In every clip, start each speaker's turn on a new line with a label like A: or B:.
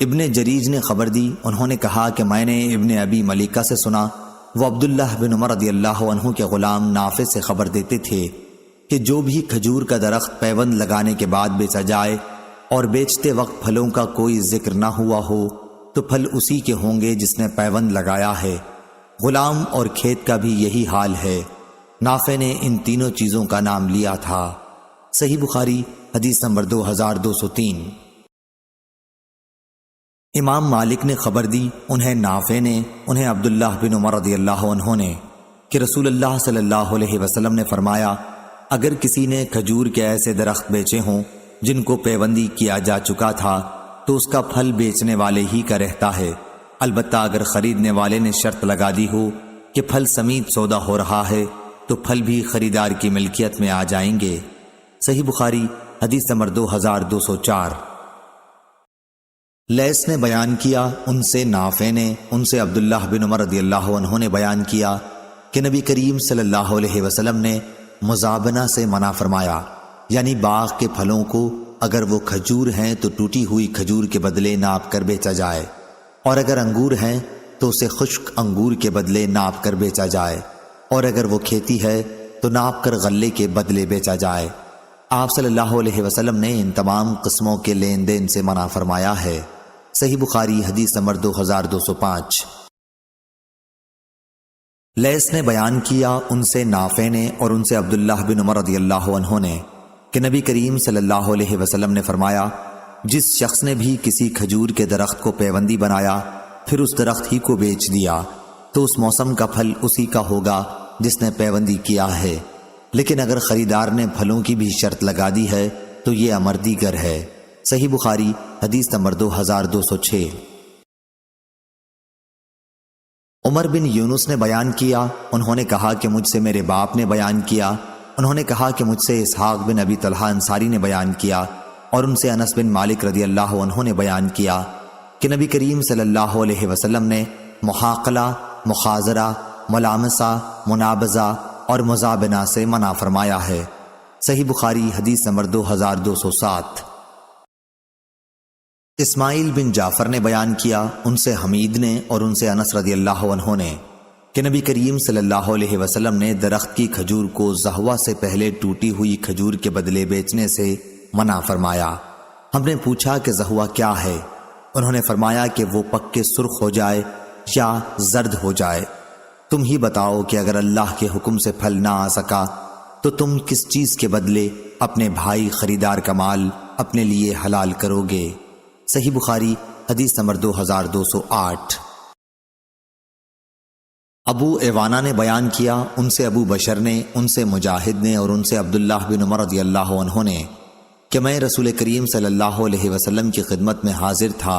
A: ابن جریج نے خبر دی، انہوں نے کہا کہ میں نے ابن ابی ملیکہ سے سنا، وہ عبداللہ بن عمر رضی اللہ عنہ کے غلام نافع سے خبر دیتے تھے کہ جو بھی کھجور کا درخت پیوند لگانے کے بعد بیچا جائے اور بیچتے وقت پھلوں کا کوئی ذکر نہ ہوا ہو تو پھل اسی کے ہوں گے جس نے پیوند لگایا ہے۔ غلام اور کھیت کا بھی یہی حال ہے۔ نافع نے ان تینوں چیزوں کا نام لیا تھا۔ صحیح بخاری حدیث نمبر 2203۔ امام مالک نے خبر دی، انہیں نافع نے، انہیں عبداللہ بن عمر رضی اللہ عنہ نے، کہ رسول اللہ صلی اللہ علیہ وسلم نے فرمایا، اگر کسی نے کھجور کے ایسے درخت بیچے ہوں جن کو پیوندی کیا جا چکا تھا تو اس کا پھل بیچنے والے ہی کا رہتا ہے، البتہ اگر خریدنے والے نے شرط لگا دی ہو کہ پھل سمیت سودا ہو رہا ہے تو پھل بھی خریدار کی ملکیت میں آ جائیں گے۔ صحیح بخاری حدیث نمبر 2204۔ لیث نے بیان کیا، ان سے نافع نے، ان سے عبداللہ بن عمر رضی اللہ عنہ نے بیان کیا کہ نبی کریم صلی اللہ علیہ وسلم نے مزابنہ سے منع فرمایا، یعنی باغ کے پھلوں کو اگر وہ کھجور ہیں تو ٹوٹی ہوئی کھجور کے بدلے ناپ کر بیچا جائے، اور اگر انگور ہیں تو اسے خشک انگور کے بدلے ناپ کر بیچا جائے، اور اگر وہ کھیتی ہے تو ناپ کر غلے کے بدلے بیچا جائے۔ آپ صلی اللہ علیہ وسلم نے ان تمام قسموں کے لین دین سے منع فرمایا ہے۔ صحیح بخاری حدیث نمبر 2205۔ لیث نے بیان کیا، ان سے نافع نے اور ان سے عبداللہ بن عمر رضی اللہ عنہ نے، کہ نبی کریم صلی اللہ علیہ وسلم نے فرمایا، جس شخص نے بھی کسی کھجور کے درخت کو پیوندی بنایا پھر اس درخت ہی کو بیچ دیا تو اس موسم کا پھل اسی کا ہوگا جس نے پیوندی کیا ہے، لیکن اگر خریدار نے پھلوں کی بھی شرط لگا دی ہے تو یہ امر دیگر ہے۔ صحیح بخاری حدیث نمبر 2206۔ عمر بن یونس نے بیان کیا، انہوں نے کہا کہ مجھ سے میرے باپ نے بیان کیا، انہوں نے کہا کہ مجھ سے اسحاق بن ابی طلحہ انصاری نے بیان کیا، اور ان سے انس بن مالک رضی اللہ عنہ نے بیان کیا کہ نبی کریم صلی اللہ علیہ وسلم نے محاقلہ، مخاذرہ، ملامسہ، منابزہ اور مزابنہ سے منع فرمایا ہے۔ صحیح بخاری حدیث نمبر 2207۔ اسماعیل بن جعفر نے بیان کیا، ان سے حمید نے اور ان سے انس رضی اللہ عنہ نے، کہ نبی کریم صلی اللہ علیہ وسلم نے درخت کی کھجور کو زہوہ سے پہلے ٹوٹی ہوئی کھجور کے بدلے بیچنے سے منع فرمایا۔ ہم نے پوچھا کہ زہوہ کیا ہے؟ انہوں نے فرمایا کہ وہ پک کے سرخ ہو جائے یا زرد ہو جائے۔ تم ہی بتاؤ کہ اگر اللہ کے حکم سے پھل نہ آ سکا تو تم کس چیز کے بدلے اپنے بھائی خریدار کا مال اپنے لیے حلال کرو گے؟ صحیح بخاری حدیث نمبر 2208۔ ابو ایوانہ نے بیان کیا، ان سے ابو بشر نے، ان سے مجاہد نے اور ان سے عبداللہ بن عمر رضی اللہ عنہ نے، کہ میں رسول کریم صلی اللہ علیہ وسلم کی خدمت میں حاضر تھا۔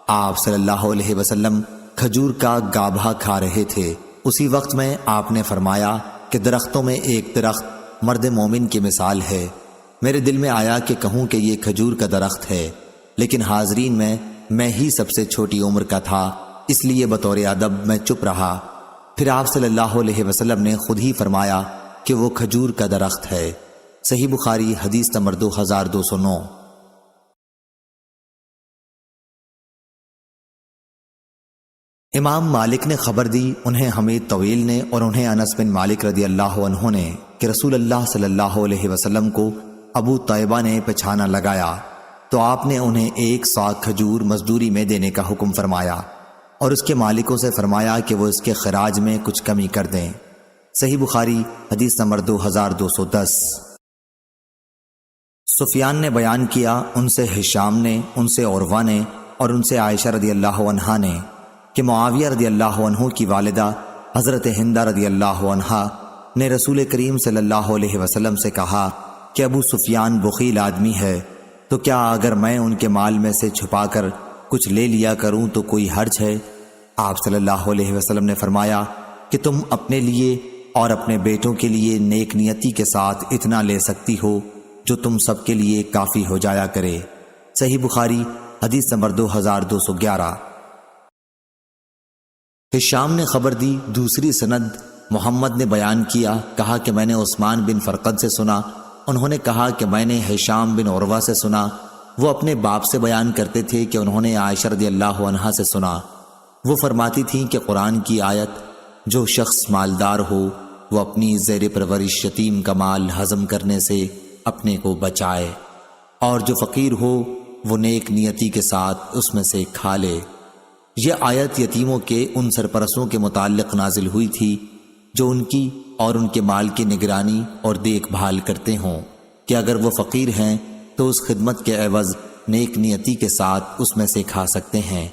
A: آپ صلی اللہ علیہ وسلم کھجور کا گابھا کھا رہے تھے۔ اسی وقت میں آپ نے فرمایا کہ درختوں میں ایک درخت مرد مومن کی مثال ہے۔ میرے دل میں آیا کہ کہوں کہ یہ کھجور کا درخت ہے، لیکن حاضرین میں ہی سب سے چھوٹی عمر کا تھا، اس لیے بطور ادب میں چپ رہا۔ پھر آپ صلی اللہ علیہ وسلم نے خود ہی فرمایا کہ وہ کھجور کا درخت ہے۔ صحیح بخاری حدیث نمبر 2209۔ امام مالک نے خبر دی، انہیں حمید طویل نے اور انہیں انس بن مالک رضی اللہ عنہ نے، کہ رسول اللہ صلی اللہ علیہ وسلم کو ابو طیبہ نے پچھانا لگایا تو آپ نے انہیں 1 صاع کھجور مزدوری میں دینے کا حکم فرمایا، اور اس کے مالکوں سے فرمایا کہ وہ اس کے خراج میں کچھ کمی کر دیں۔ صحیح بخاری حدیث نمبر 2210۔ سفیان نے بیان کیا، ان سے ہشام نے، ان سے عروہ نے اور ان سے عائشہ رضی اللہ عنہا نے، کہ معاویہ رضی اللہ عنہ کی والدہ حضرت ہندہ رضی اللہ عنہا نے رسول کریم صلی اللہ علیہ وسلم سے کہا کہ ابو سفیان بخیل آدمی ہے، تو کیا اگر میں ان کے مال میں سے چھپا کر کچھ لے لیا کروں تو کوئی حرج ہے؟ آپ صلی اللہ علیہ وسلم نے فرمایا کہ تم اپنے لیے اور اپنے بیٹوں کے لیے نیک نیتی کے ساتھ اتنا لے سکتی ہو جو تم سب کے لیے کافی ہو جایا کرے۔ صحیح بخاری حدیث نمبر 2211۔ ہشام نے خبر دی، دوسری سند محمد نے بیان کیا، کہا کہ میں نے عثمان بن فرقد سے سنا، انہوں نے کہا کہ میں نے ہشام بن عروہ سے سنا، وہ اپنے باپ سے بیان کرتے تھے کہ انہوں نے عائشہ رضی اللہ عنہا سے سنا، وہ فرماتی تھیں کہ قرآن کی آیت جو شخص مالدار ہو وہ اپنی زیر پرورش یتیم کا مال ہضم کرنے سے اپنے کو بچائے، اور جو فقیر ہو وہ نیک نیتی کے ساتھ اس میں سے کھا لے۔ یہ آیت یتیموں کے ان سرپرستوں کے متعلق نازل ہوئی تھی جو ان کی اور ان کے مال کی نگرانی اور دیکھ بھال کرتے ہوں کہ اگر وہ فقیر ہیں تو اس خدمت کے عوض نیک نیتی کے ساتھ اس میں سے کھا سکتے ہیں۔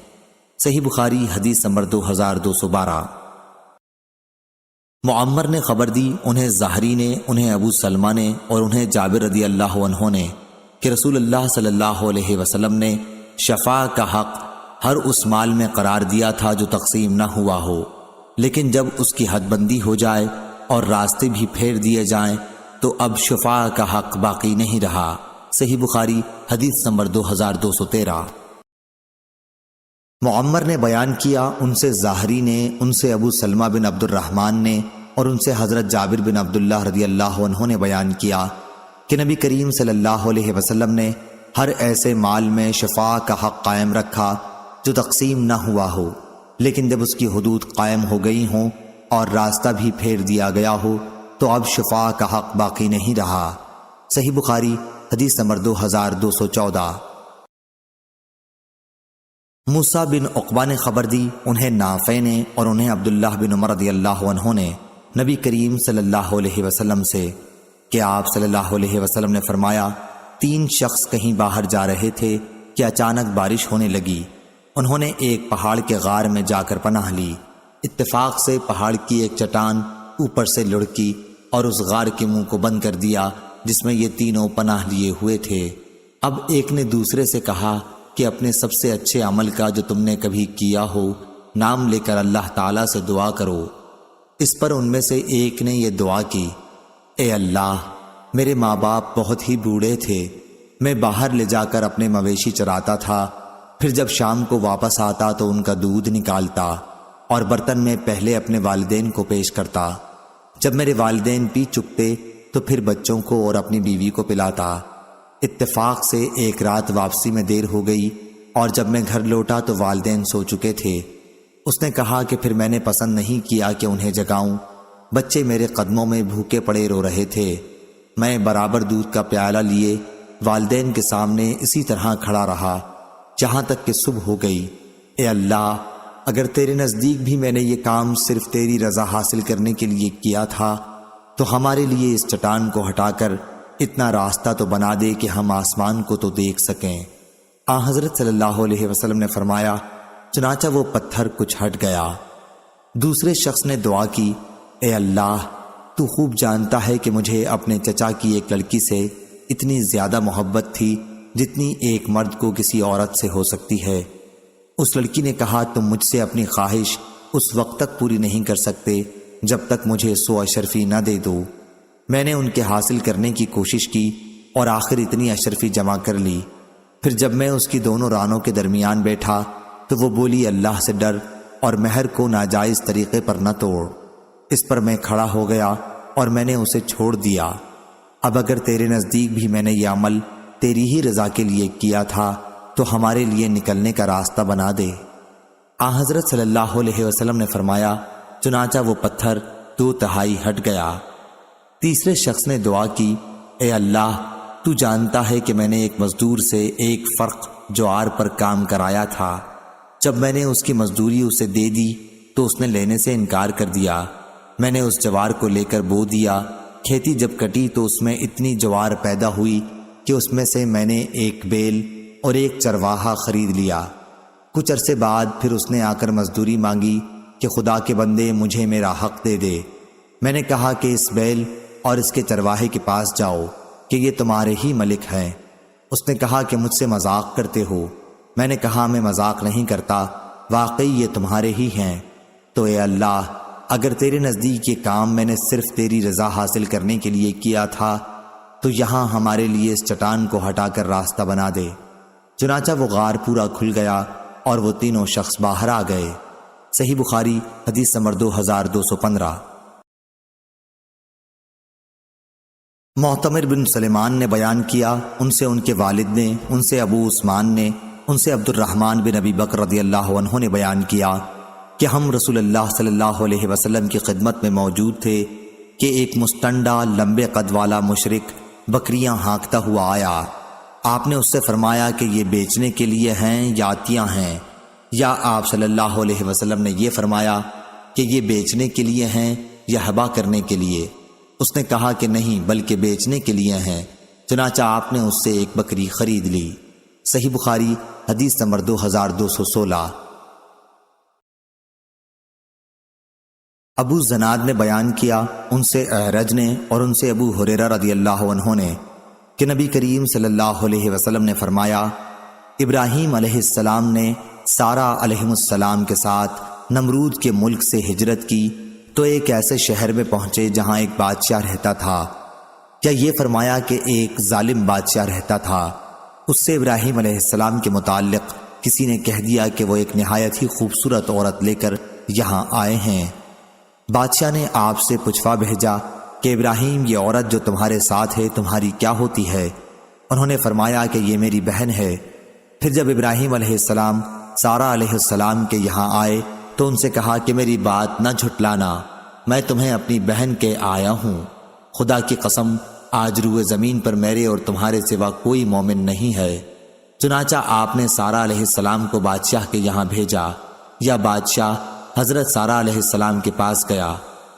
A: صحیح بخاری حدیث نمبر 2212۔ معمر نے خبر دی، انہیں زہری نے، انہیں ابو سلمہ نے اور انہیں جابر رضی اللہ عنہ نے کہ رسول اللہ صلی اللہ علیہ وسلم نے شفاء کا حق ہر اس مال میں قرار دیا تھا جو تقسیم نہ ہوا ہو، لیکن جب اس کی حد بندی ہو جائے اور راستے بھی پھیر دیے جائیں تو اب شفاء کا حق باقی نہیں رہا۔ صحیح بخاری حدیث نمبر 2213۔ معمر نے بیان کیا، ان سے زاہری نے، ان سے ابو سلمہ بن عبد الرحمن نے اور ان سے حضرت جابر بن عبداللہ رضی اللہ عنہ نے بیان کیا کہ نبی کریم صلی اللہ علیہ وسلم نے ہر ایسے مال میں شفاء کا حق قائم رکھا جو تقسیم نہ ہوا ہو، لیکن جب اس کی حدود قائم ہو گئی ہوں اور راستہ بھی پھیر دیا گیا ہو تو اب شفاء کا حق باقی نہیں رہا۔ صحیح بخاری حدیث نمبر 2214۔ موسیٰ بن عقبہ نے خبر دی، انہیں نافع نے اور انہیں عبداللہ بن عمر رضی اللہ عنہ نے نبی کریم صلی اللہ علیہ وسلم سے کہ آپ صلی اللہ علیہ وسلم نے فرمایا، 3 شخص کہیں باہر جا رہے تھے کہ اچانک بارش ہونے لگی۔ انہوں نے ایک پہاڑ کے غار میں جا کر پناہ لی۔ اتفاق سے پہاڑ کی ایک چٹان اوپر سے لڑکی اور اس غار کے منہ کو بند کر دیا جس میں یہ تینوں پناہ لیے ہوئے تھے۔ اب ایک نے دوسرے سے کہا کہ اپنے سب سے اچھے عمل کا جو تم نے کبھی کیا ہو نام لے کر اللہ تعالیٰ سے دعا کرو۔ اس پر ان میں سے ایک نے یہ دعا کی، اے اللہ، میرے ماں باپ بہت ہی بوڑھے تھے، میں باہر لے جا کر اپنے مویشی چراتا تھا، پھر جب شام کو واپس آتا تو ان کا دودھ نکالتا اور برتن میں پہلے اپنے والدین کو پیش کرتا، جب میرے والدین پی چکتے تو پھر بچوں کو اور اپنی بیوی کو پلاتا۔ اتفاق سے ایک رات واپسی میں دیر ہو گئی اور جب میں گھر لوٹا تو والدین سو چکے تھے۔ اس نے کہا کہ پھر میں نے پسند نہیں کیا کہ انہیں جگاؤں، بچے میرے قدموں میں بھوکے پڑے رو رہے تھے، میں برابر دودھ کا پیالہ لیے والدین کے سامنے اسی طرح کھڑا رہا جہاں تک کہ صبح ہو گئی۔ اے اللہ، اگر تیرے نزدیک بھی میں نے یہ کام صرف تیری رضا حاصل کرنے کے لیے کیا تھا تو ہمارے لیے اس چٹان کو ہٹا کر اتنا راستہ تو بنا دے کہ ہم آسمان کو تو دیکھ سکیں۔ حضرت صلی اللہ علیہ وسلم نے فرمایا، چنانچہ وہ پتھر کچھ ہٹ گیا۔ دوسرے شخص نے دعا کی، اے اللہ، تو خوب جانتا ہے کہ مجھے اپنے چچا کی ایک لڑکی سے اتنی زیادہ محبت تھی جتنی ایک مرد کو کسی عورت سے ہو سکتی ہے۔ اس لڑکی نے کہا، تم مجھ سے اپنی خواہش اس وقت تک پوری نہیں کر سکتے جب تک مجھے 100 اشرفی نہ دے دو۔ میں نے ان کے حاصل کرنے کی کوشش کی اور آخر اتنی اشرفی جمع کر لی۔ پھر جب میں اس کی دونوں رانوں کے درمیان بیٹھا تو وہ بولی، اللہ سے ڈر اور مہر کو ناجائز طریقے پر نہ توڑ۔ اس پر میں کھڑا ہو گیا اور میں نے اسے چھوڑ دیا۔ اب اگر تیرے نزدیک بھی میں نے یہ عمل تیری ہی رضا کے لیے کیا تھا تو ہمارے لیے نکلنے کا راستہ بنا دے۔ حضرت صلی اللہ علیہ وسلم نے فرمایا، چنانچہ وہ پتھر 2/3 ہٹ گیا۔ تیسرے شخص نے دعا کی، اے اللہ، تو جانتا ہے کہ میں نے ایک مزدور سے 1 فرق جوار پر کام کرایا تھا۔ جب میں نے اس کی مزدوری اسے دے دی تو اس نے لینے سے انکار کر دیا۔ میں نے اس جوار کو لے کر بو دیا، کھیتی جب کٹی تو اس میں اتنی جوار پیدا ہوئی کہ اس میں سے میں نے 1 بیل اور 1 چرواہا خرید لیا۔ کچھ عرصے بعد پھر اس نے آ کر مزدوری مانگی کہ خدا کے بندے، مجھے میرا حق دے دے۔ میں نے کہا کہ اس بیل اور اس کے چرواہے کے پاس جاؤ کہ یہ تمہارے ہی ملک ہیں۔ اس نے کہا کہ مجھ سے مذاق کرتے ہو۔ میں نے کہا، میں مذاق نہیں کرتا، واقعی یہ تمہارے ہی ہیں۔ تو اے اللہ، اگر تیرے نزدیک یہ کام میں نے صرف تیری رضا حاصل کرنے کے لیے کیا تھا تو یہاں ہمارے لیے اس چٹان کو ہٹا کر راستہ بنا دے۔ چنانچہ وہ غار پورا کھل گیا اور وہ تینوں شخص باہر آ گئے۔ صحیح بخاری حدیث نمبر 2215۔ معتمر بن سلیمان نے بیان کیا، ان سے ان کے والد نے، ان سے ابو عثمان نے، ان سے عبد الرحمن بن ابی بکر رضی اللہ عنہ نے بیان کیا کہ ہم رسول اللہ صلی اللہ علیہ وسلم کی خدمت میں موجود تھے کہ ایک مستنڈا لمبے قد والا مشرک بکریاں ہانکتا ہوا آیا۔ آپ نے اس سے فرمایا کہ یہ بیچنے کے لیے ہیں یا عطیہ ہیں، یا آپ صلی اللہ علیہ وسلم نے یہ فرمایا کہ یہ بیچنے کے لیے ہیں یا ہبا کرنے کے لیے؟ اس نے کہا کہ نہیں بلکہ بیچنے کے لیے ہیں۔ چنانچہ آپ نے اس سے ایک بکری خرید لی۔ صحیح بخاری حدیث نمبر 2216۔ ابو زناد نے بیان کیا، ان سے اعرج نے اور ان سے ابو ہریرہ رضی اللہ عنہ نے کہ نبی کریم صلی اللہ علیہ وسلم نے فرمایا، ابراہیم علیہ السلام نے سارہ علیہ السلام کے ساتھ نمرود کے ملک سے ہجرت کی تو ایک ایسے شہر میں پہنچے جہاں ایک بادشاہ رہتا تھا۔ کیا یہ فرمایا کہ ایک ظالم بادشاہ رہتا تھا؟ اس سے ابراہیم علیہ السلام کے متعلق کسی نے کہہ دیا کہ وہ ایک نہایت ہی خوبصورت عورت لے کر یہاں آئے ہیں۔ بادشاہ نے آپ سے پوچھوا بھیجا کہ ابراہیم، یہ عورت جو تمہارے ساتھ ہے تمہاری کیا ہوتی ہے؟ انہوں نے فرمایا کہ یہ میری بہن ہے۔ پھر جب ابراہیم علیہ السلام سارہ علیہ السلام کے یہاں آئے تو ان سے کہا کہ میری بات نہ جھٹلانا، میں تمہیں اپنی بہن کے آیا ہوں۔ خدا کی قسم، آج روئے زمین پر میرے اور تمہارے سوا کوئی مومن نہیں ہے۔ چنانچہ آپ نے سارہ علیہ السلام کو بادشاہ کے یہاں بھیجا، یا بادشاہ حضرت سارہ علیہ السلام کے پاس گیا۔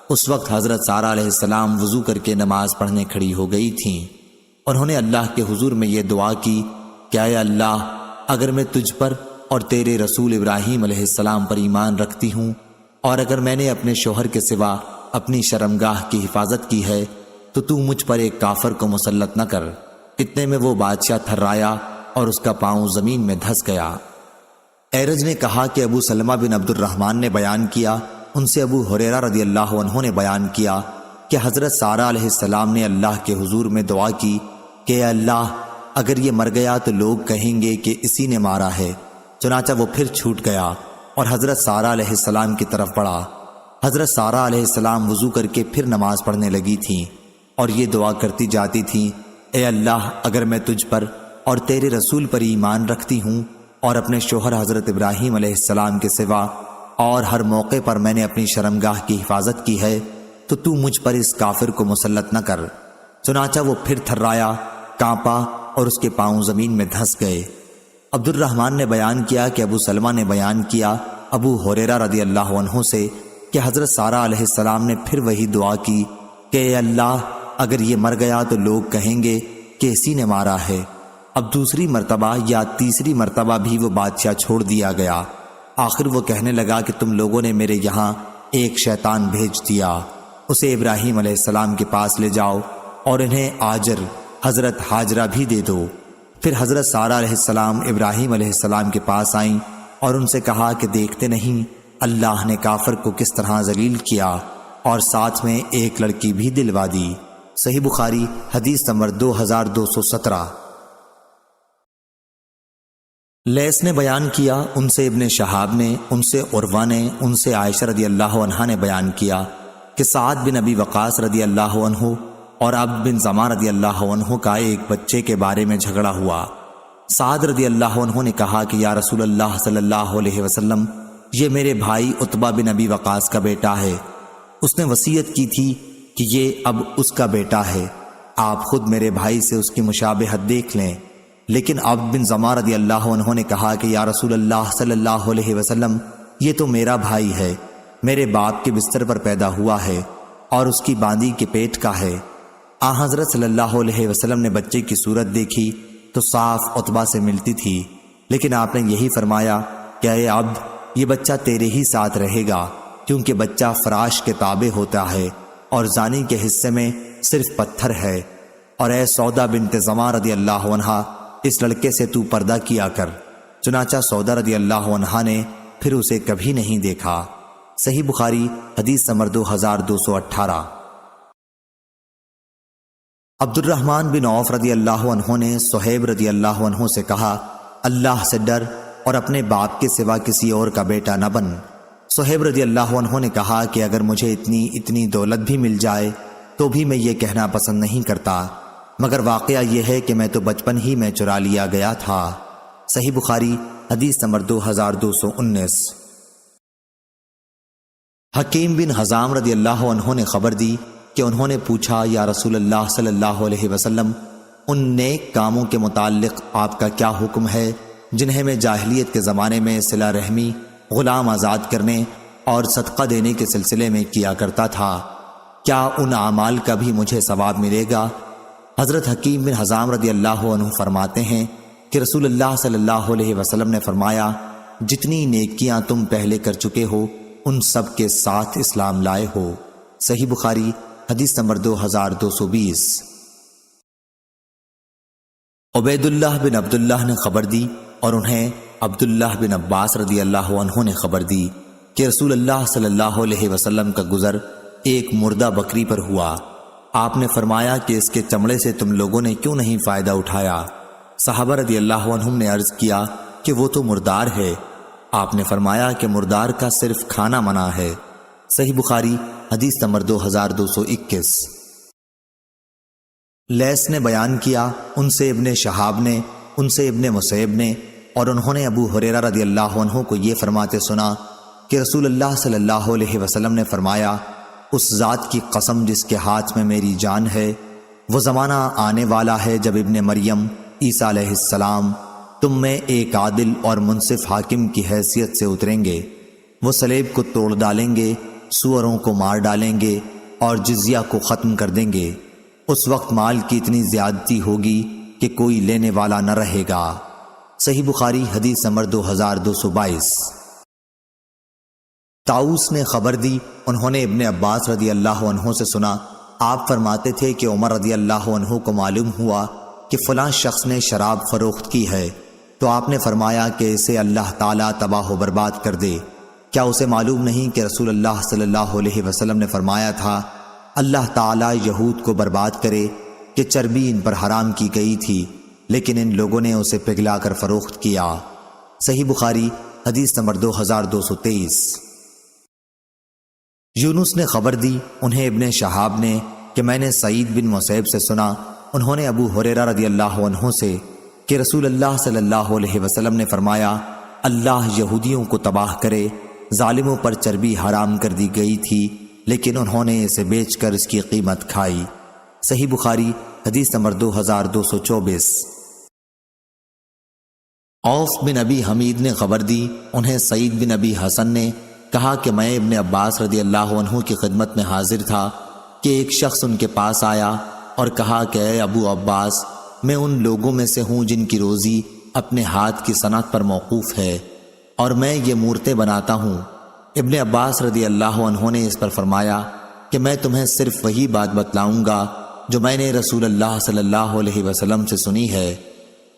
A: اس وقت حضرت سارہ علیہ السلام وضو کر کے نماز پڑھنے کھڑی ہو گئی تھیں۔ انہوں نے اللہ کے حضور میں یہ دعا کی کہ اے اللہ، اگر میں تجھ پر اور تیرے رسول ابراہیم علیہ السلام پر ایمان رکھتی ہوں، اور اگر میں نے اپنے شوہر کے سوا اپنی شرمگاہ کی حفاظت کی ہے تو تو مجھ پر ایک کافر کو مسلط نہ کر۔ اتنے میں وہ بادشاہ تھرایا اور اس کا پاؤں زمین میں دھس گیا۔ اعرج نے کہا کہ ابو سلمہ بن عبد الرحمن نے بیان کیا، ان سے ابو ہریرہ رضی اللہ عنہ نے بیان کیا کہ حضرت سارہ علیہ السلام نے اللہ کے حضور میں دعا کی کہ اے اللہ، اگر یہ مر گیا تو لوگ کہیں گے کہ اسی نے مارا ہے۔ چنانچہ وہ پھر چھوٹ گیا اور حضرت سارہ علیہ السلام کی طرف بڑھا۔ حضرت سارہ علیہ السلام وضو کر کے پھر نماز پڑھنے لگی تھیں اور یہ دعا کرتی جاتی تھیں، اے اللہ، اگر میں تجھ پر اور تیرے رسول پر ایمان رکھتی ہوں اور اپنے شوہر حضرت ابراہیم علیہ السلام کے سوا اور ہر موقع پر میں نے اپنی شرمگاہ کی حفاظت کی ہے تو تو مجھ پر اس کافر کو مسلط نہ کر۔ چنانچہ وہ پھر تھرایا، کانپا اور اس کے پاؤں زمین میں دھس گئے۔ عبد الرحمن نے بیان کیا کہ ابو سلمہ نے بیان کیا ابو ہریرہ رضی اللہ عنہ سے کہ حضرت سارہ علیہ السلام نے پھر وہی دعا کی کہ اے اللہ، اگر یہ مر گیا تو لوگ کہیں گے کہ اسی نے مارا ہے۔ اب دوسری مرتبہ یا تیسری مرتبہ بھی وہ بادشاہ چھوڑ دیا گیا۔ آخر وہ کہنے لگا کہ تم لوگوں نے میرے یہاں ایک شیطان بھیج دیا، اسے ابراہیم علیہ السلام کے پاس لے جاؤ اور انہیں آجر حضرت ہاجرہ بھی دے دو۔ پھر حضرت سارہ علیہ السلام ابراہیم علیہ السلام کے پاس آئیں اور ان سے کہا کہ دیکھتے نہیں اللہ نے کافر کو کس طرح ذلیل کیا اور ساتھ میں ایک لڑکی بھی دلوا دی۔ صحیح بخاری حدیث نمبر 2217۔ لیث نے بیان کیا، ان سے ابن شہاب نے، ان سے عروہ نے، ان سے عائشہ رضی اللہ عنہا نے بیان کیا کہ سعد بن ابی وقاص رضی اللہ عنہ اور عبد بن زمع رضی اللہ عنہ کا ایک بچے کے بارے میں جھگڑا ہوا۔ سعد رضی اللہ عنہ نے کہا کہ یا رسول اللہ صلی اللہ علیہ وسلم، یہ میرے بھائی عتبہ بن ابی وقاص کا بیٹا ہے، اس نے وصیت کی تھی کہ یہ اب اس کا بیٹا ہے، آپ خود میرے بھائی سے اس کی مشابہت دیکھ لیں۔ لیکن عبد بن زمع رضی اللہ عنہ نے کہا کہ یا رسول اللہ صلی اللہ علیہ وسلم، یہ تو میرا بھائی ہے، میرے باپ کے بستر پر پیدا ہوا ہے اور اس کی باندی کے پیٹ کا ہے۔ حضرت صلی اللہ علیہ وسلم نے بچے کی صورت دیکھی تو صاف عتبہ سے ملتی تھی، لیکن آپ نے یہی فرمایا کہ اے عبد، یہ بچہ تیرے ہی ساتھ رہے گا، کیونکہ بچہ فراش کے تابع ہوتا ہے اور زانی کے حصے میں صرف پتھر ہے۔ اور اے سودا بنت زمع رضی اللہ عنہا، اس لڑکے سے تو پردہ کیا کر۔ چنانچہ سودا رضی اللہ عنہا نے پھر اسے کبھی نہیں دیکھا۔ صحیح بخاری حدیث نمبر 2218۔ عبد الرحمن بن عوف رضی اللہ عنہ نے صہیب رضی اللہ عنہ سے کہا، اللہ سے ڈر اور اپنے باپ کے سوا کسی اور کا بیٹا نہ بن۔ صہیب رضی اللہ عنہ نے کہا کہ اگر مجھے اتنی دولت بھی مل جائے تو بھی میں یہ کہنا پسند نہیں کرتا، مگر واقعہ یہ ہے کہ میں تو بچپن ہی میں چرا لیا گیا تھا۔ صحیح بخاری حدیث نمبر 2219۔ حکیم بن حزام رضی اللہ عنہ نے خبر دی کہ انہوں نے پوچھا، یا رسول اللہ صلی اللہ علیہ وسلم، ان نیک کاموں کے متعلق آپ کا کیا حکم ہے جنہیں میں جاہلیت کے زمانے میں صلہ رحمی، غلام آزاد کرنے اور صدقہ دینے کے سلسلے میں کیا کرتا تھا؟ کیا ان اعمال کا بھی مجھے ثواب ملے گا؟ حضرت حکیم بن حزام رضی اللہ عنہ فرماتے ہیں کہ رسول اللہ صلی اللہ علیہ وسلم نے فرمایا، جتنی نیکیاں تم پہلے کر چکے ہو ان سب کے ساتھ اسلام لائے ہو۔ صحیح بخاری حدیث نمبر 2220۔ عبید اللہ بن عبداللہ نے خبر دی اور انہیں عبداللہ بن عباس رضی اللہ عنہ نے خبر دی کہ رسول اللہ صلی اللہ علیہ وسلم کا گزر ایک مردہ بکری پر ہوا۔ آپ نے فرمایا کہ اس کے چمڑے سے تم لوگوں نے کیوں نہیں فائدہ اٹھایا؟ صحابہ رضی اللہ عنہم نے عرض کیا کہ وہ تو مردار ہے۔ آپ نے فرمایا کہ مردار کا صرف کھانا منع ہے۔ صحیح بخاری حدیث نمبر 2221۔ لیث نے بیان کیا، ان سے ابن شہاب نے، ان سے ابن مسیب نے، اور انہوں نے ابو ہریرہ رضی اللہ عنہ کو یہ فرماتے سنا کہ رسول اللہ صلی اللہ علیہ وسلم نے فرمایا، اس ذات کی قسم جس کے ہاتھ میں میری جان ہے، وہ زمانہ آنے والا ہے جب ابن مریم عیسیٰ علیہ السلام تم میں ایک عادل اور منصف حاکم کی حیثیت سے اتریں گے۔ وہ صلیب کو توڑ ڈالیں گے، سوروں کو مار ڈالیں گے اور جزیہ کو ختم کر دیں گے۔ اس وقت مال کی اتنی زیادتی ہوگی کہ کوئی لینے والا نہ رہے گا۔ صحیح بخاری حدیث نمبر 2222۔ طاؤس نے خبر دی، انہوں نے ابن عباس رضی اللہ عنہ سے سنا، آپ فرماتے تھے کہ عمر رضی اللہ عنہ کو معلوم ہوا کہ فلاں شخص نے شراب فروخت کی ہے، تو آپ نے فرمایا کہ اسے اللہ تعالیٰ تباہ و برباد کر دے۔ کیا اسے معلوم نہیں کہ رسول اللہ صلی اللہ علیہ وسلم نے فرمایا تھا، اللہ تعالیٰ یہود کو برباد کرے کہ چربی ان پر حرام کی گئی تھی، لیکن ان لوگوں نے اسے پگھلا کر فروخت کیا۔ صحیح بخاری حدیث نمبر 2223۔ یونس نے خبر دی، انہیں ابن شہاب نے، کہ میں نے سعید بن مسیب سے سنا، انہوں نے ابو ہریرہ رضی اللہ عنہ سے، کہ رسول اللہ صلی اللہ علیہ وسلم نے فرمایا، اللہ یہودیوں کو تباہ کرے، ظالموں پر چربی حرام کر دی گئی تھی لیکن انہوں نے اسے بیچ کر اس کی قیمت کھائی۔ صحیح بخاری حدیث نمبر 2224۔ عوف بن ابی حمید نے خبر دی، انہیں سعید بن ابی حسن نے کہا کہ میں ابن عباس رضی اللہ عنہ کی خدمت میں حاضر تھا کہ ایک شخص ان کے پاس آیا اور کہا کہ اے ابو عباس، میں ان لوگوں میں سے ہوں جن کی روزی اپنے ہاتھ کی صنعت پر موقوف ہے اور میں یہ مورتیں بناتا ہوں۔ ابن عباس رضی اللہ عنہ نے اس پر فرمایا کہ میں تمہیں صرف وہی بات بتلاؤں گا جو میں نے رسول اللہ صلی اللہ علیہ وسلم سے سنی ہے۔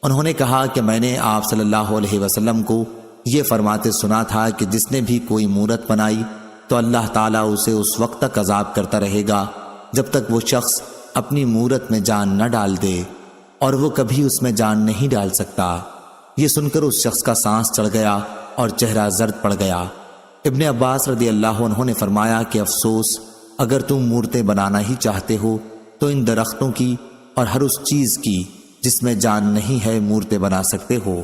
A: انہوں نے کہا کہ میں نے آپ صلی اللہ علیہ وسلم کو یہ فرماتے سنا تھا کہ جس نے بھی کوئی مورت بنائی تو اللہ تعالیٰ اسے اس وقت تک عذاب کرتا رہے گا جب تک وہ شخص اپنی مورت میں جان نہ ڈال دے، اور وہ کبھی اس میں جان نہیں ڈال سکتا۔ یہ سن کر اس شخص کا سانس چڑھ گیا اور چہرہ زرد پڑ گیا۔ ابن عباس رضی اللہ عنہ نے فرمایا کہ افسوس، اگر تم مورتیں بنانا ہی چاہتے ہو تو ان درختوں کی اور ہر اس چیز کی جس میں جان نہیں ہے مورتیں بنا سکتے ہو۔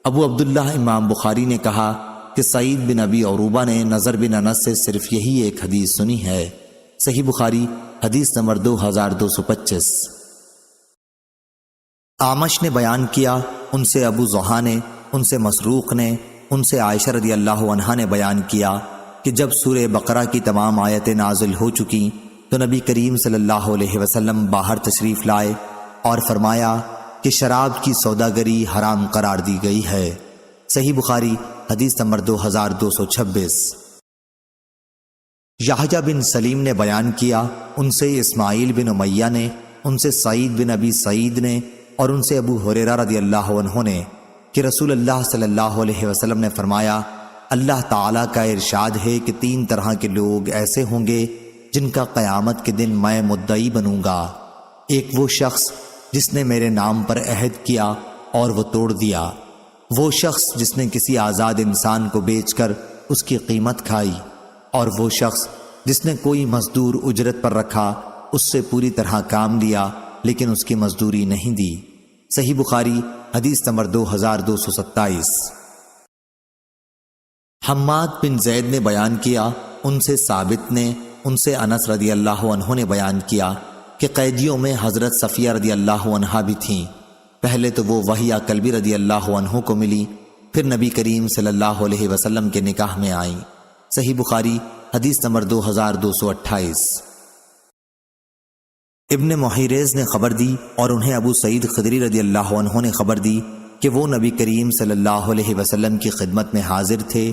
A: ابو عبداللہ امام بخاری نے کہا کہ سعید بن ابی عروبہ نے نضر بن انس سے صرف یہی ایک حدیث سنی ہے۔ صحیح بخاری حدیث نمبر 2225۔ اعمش نے بیان کیا، ان سے ابو ضحیٰ نے، ان سے مسروق نے، ان سے عائشہ رضی اللہ عنہا نے بیان کیا کہ جب سورہ بقرہ کی تمام آیتیں نازل ہو چکیں تو نبی کریم صلی اللہ علیہ وسلم باہر تشریف لائے اور فرمایا کہ شراب کی سوداگری حرام قرار دی گئی ہے۔ صحیح بخاری حدیث نمبر 2226۔ یحییٰ بن سلیم نے بیان کیا، ان سے اسماعیل بن امیہ نے، ان سے سعید بن ابی سعید نے، اور ان سے ابو ہریرہ رضی اللہ عنہ نے کہ رسول اللہ صلی اللہ علیہ وسلم نے فرمایا، اللہ تعالیٰ کا ارشاد ہے کہ 3 طرح کے لوگ ایسے ہوں گے جن کا قیامت کے دن میں مدعی بنوں گا۔ ایک وہ شخص جس نے میرے نام پر عہد کیا اور وہ توڑ دیا، وہ شخص جس نے کسی آزاد انسان کو بیچ کر اس کی قیمت کھائی، اور وہ شخص جس نے کوئی مزدور اجرت پر رکھا اس سے پوری طرح کام لیا لیکن اس کی مزدوری نہیں دی۔ صحیح بخاری حدیث نمبر 2227۔ حماد بن زید نے بیان کیا، ان سے ثابت نے، ان سے انس رضی اللہ عنہ نے بیان کیا کہ قیدیوں میں حضرت صفیہ رضی اللہ عنہ بھی تھیں۔ پہلے تو وہ وحیہ کلبی رضی اللہ عنہ کو ملی، پھر نبی کریم صلی اللہ علیہ وسلم کے نکاح میں آئیں۔ صحیح بخاری حدیث نمبر 2228۔ ابن محیریز نے خبر دی اور انہیں ابو سعید خدری رضی اللہ عنہ نے خبر دی کہ وہ نبی کریم صلی اللہ علیہ وسلم کی خدمت میں حاضر تھے۔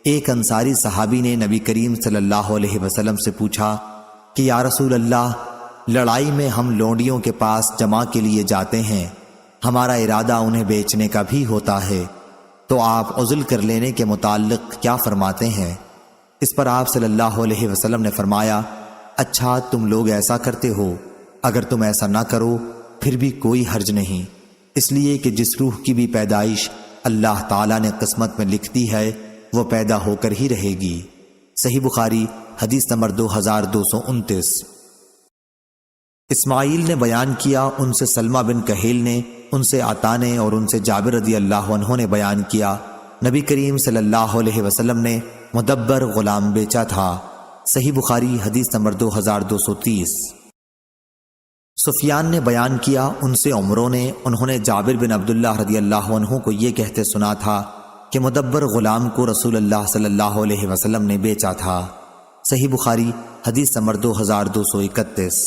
A: ایک انصاری صحابی نے نبی کریم صلی اللہ علیہ وسلم سے پوچھا کہ یا رسول اللہ، لڑائی میں ہم لونڈیوں کے پاس جمع کے لیے جاتے ہیں، ہمارا ارادہ انہیں بیچنے کا بھی ہوتا ہے، تو آپ عزل کر لینے کے متعلق کیا فرماتے ہیں؟ اس پر آپ صلی اللہ علیہ وسلم نے فرمایا، اچھا تم لوگ ایسا کرتے ہو، اگر تم ایسا نہ کرو پھر بھی کوئی حرج نہیں، اس لیے کہ جس روح کی بھی پیدائش اللہ تعالیٰ نے قسمت میں لکھ دی ہے وہ پیدا ہو کر ہی رہے گی۔ صحیح بخاری حدیث نمبر 2229۔ اسماعیل نے بیان کیا، ان سے سلمہ بن کہیل نے، ان سے عطا نے اور ان سے جابر رضی اللہ عنہ نے بیان کیا، نبی کریم صلی اللہ علیہ وسلم نے مدبر غلام بیچا تھا۔ صحیح بخاری حدیث نمبر 2230۔ سفیان نے بیان کیا، ان سے عمروں نے، انہوں نے جابر بن عبداللہ رضی اللہ عنہ کو یہ کہتے سنا تھا کہ مدبر غلام کو رسول اللہ صلی اللہ علیہ وسلم نے بیچا تھا۔ صحیح بخاری حدیث نمبر 2231۔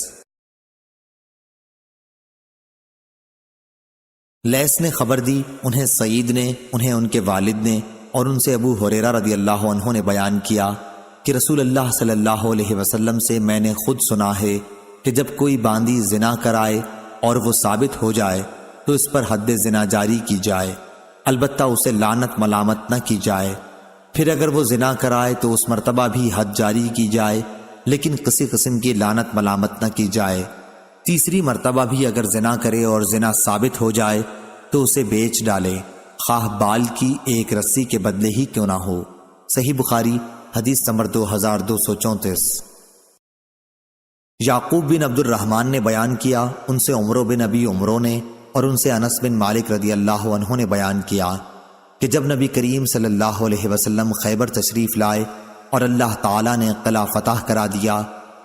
A: لیث نے خبر دی، انہیں سعید نے، انہیں ان کے والد نے اور ان سے ابو ہریرہ رضی اللہ عنہ نے بیان کیا کہ رسول اللہ صلی اللہ علیہ وسلم سے میں نے خود سنا ہے کہ جب کوئی باندی زنا کرائے اور وہ ثابت ہو جائے تو اس پر حد زنا جاری کی جائے، البتہ اسے لعنت ملامت نہ کی جائے۔ پھر اگر وہ زنا کرائے تو اس مرتبہ بھی حد جاری کی جائے، لیکن کسی قسم کی لعنت ملامت نہ کی جائے۔ تیسری مرتبہ بھی اگر زنا کرے اور زنا ثابت ہو جائے تو اسے بیچ ڈالے، خواہ بال کی ایک رسی کے بدلے ہی کیوں نہ ہو۔ صحیح بخاری حدیث نمبر 2234۔ یعقوب بن عبد الرحمن نے بیان کیا، ان سے عمرو بن ابی عمرو نے اور ان سے انس بن مالک رضی اللہ عنہ نے بیان کیا کہ جب نبی کریم صلی اللہ علیہ وسلم خیبر تشریف لائے اور اللہ تعالیٰ نے قلعہ فتح کرا دیا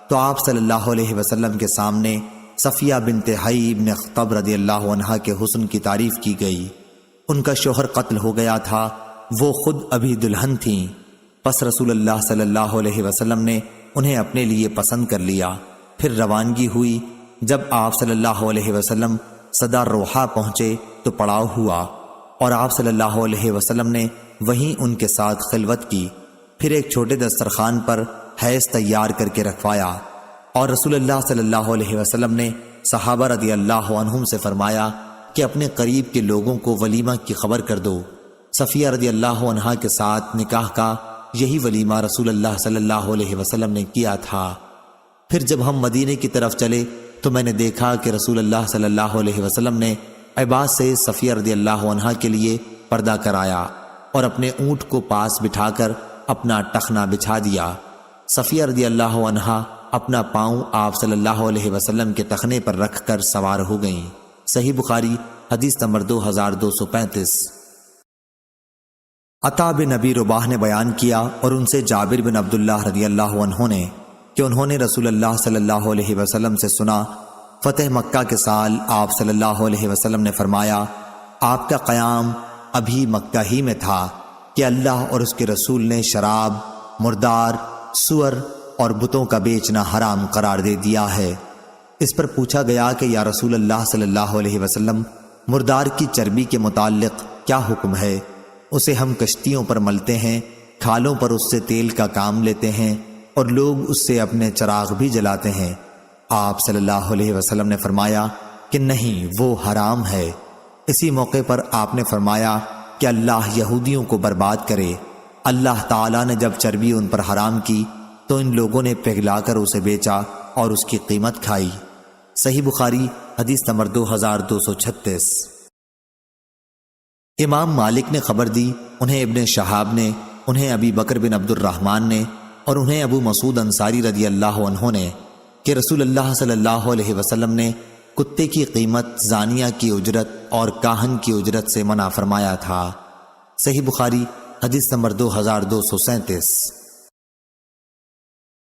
A: تو آپ صلی اللہ علیہ وسلم کے سامنے صفیہ بنت حی بن اخطب رضی اللہ عنہ کے حسن کی تعریف کی گئی۔ ان کا شوہر قتل ہو گیا تھا، وہ خود ابھی دلہن تھیں، پس رسول اللہ صلی اللہ علیہ وسلم نے انہیں اپنے لیے پسند کر لیا۔ پھر روانگی ہوئی، جب آپ صلی اللہ علیہ وسلم صدا روحا پہنچے تو پڑاؤ ہوا اور آپ صلی اللہ علیہ وسلم نے وہیں ان کے ساتھ خلوت کی، پھر ایک چھوٹے دسترخوان پر حیض تیار کر کے رکھوایا اور رسول اللہ صلی اللہ علیہ وسلم نے صحابہ رضی اللہ عنہم سے فرمایا کہ اپنے قریب کے لوگوں کو ولیمہ کی خبر کر دو۔ صفیہ رضی اللہ عنہا کے ساتھ نکاح کا یہی ولیمہ رسول اللہ صلی اللہ علیہ وسلم نے کیا تھا۔ پھر جب ہم مدینے کی طرف چلے تو میں نے دیکھا کہ رسول اللہ صلی اللہ علیہ وسلم نے عباس سے صفیہ رضی اللہ عنہا کے لیے پردہ کرایا اور اپنے اونٹ کو پاس بٹھا کر اپنا ٹخنا بچھا دیا۔ صفیہ رضی اللہ عنہا اپنا پاؤں آپ صلی اللہ علیہ وسلم کے تخنے پر رکھ کر سوار ہو گئیں۔ صحیح بخاری حدیث نمبر 2235۔ عطا بن ابی رباح نے بیان کیا اور ان سے جابر بن عبداللہ رضی اللہ عنہ نے کہ انہوں نے رسول اللہ صلی اللہ علیہ وسلم سے سنا، فتح مکہ کے سال آپ صلی اللہ علیہ وسلم نے فرمایا، آپ کا قیام ابھی مکہ ہی میں تھا کہ اللہ اور اس کے رسول نے شراب، مردار، سور اور بتوں کا بیچنا حرام قرار دے دیا ہے۔ اس پر پوچھا گیا کہ یا رسول اللہ صلی اللہ علیہ وسلم، مردار کی چربی کے متعلق کیا حکم ہے؟ اسے ہم کشتیوں پر ملتے ہیں، کھالوں پر اس سے تیل کا کام لیتے ہیں اور لوگ اس سے اپنے چراغ بھی جلاتے ہیں۔ آپ صلی اللہ علیہ وسلم نے فرمایا کہ نہیں، وہ حرام ہے۔ اسی موقع پر آپ نے فرمایا کہ اللہ یہودیوں کو برباد کرے۔ اللہ تعالیٰ نے جب چربی ان پر حرام کی تو ان لوگوں نے پگھلا کر اسے بیچا اور اس کی قیمت کھائی۔ صحیح بخاری حدیث نمبر 2236۔ امام مالک نے خبر دی، انہیں ابن شہاب نے، انہیں ابی بکر بن عبد الرحمن نے اور انہیں ابو مسعود انصاری رضی اللہ عنہ نے کہ رسول اللہ صلی اللہ علیہ وسلم نے کتے کی قیمت زانیہ کی اجرت اور کاہن کی اجرت سے منع فرمایا تھا۔ صحیح بخاری حدیث نمبر 2237۔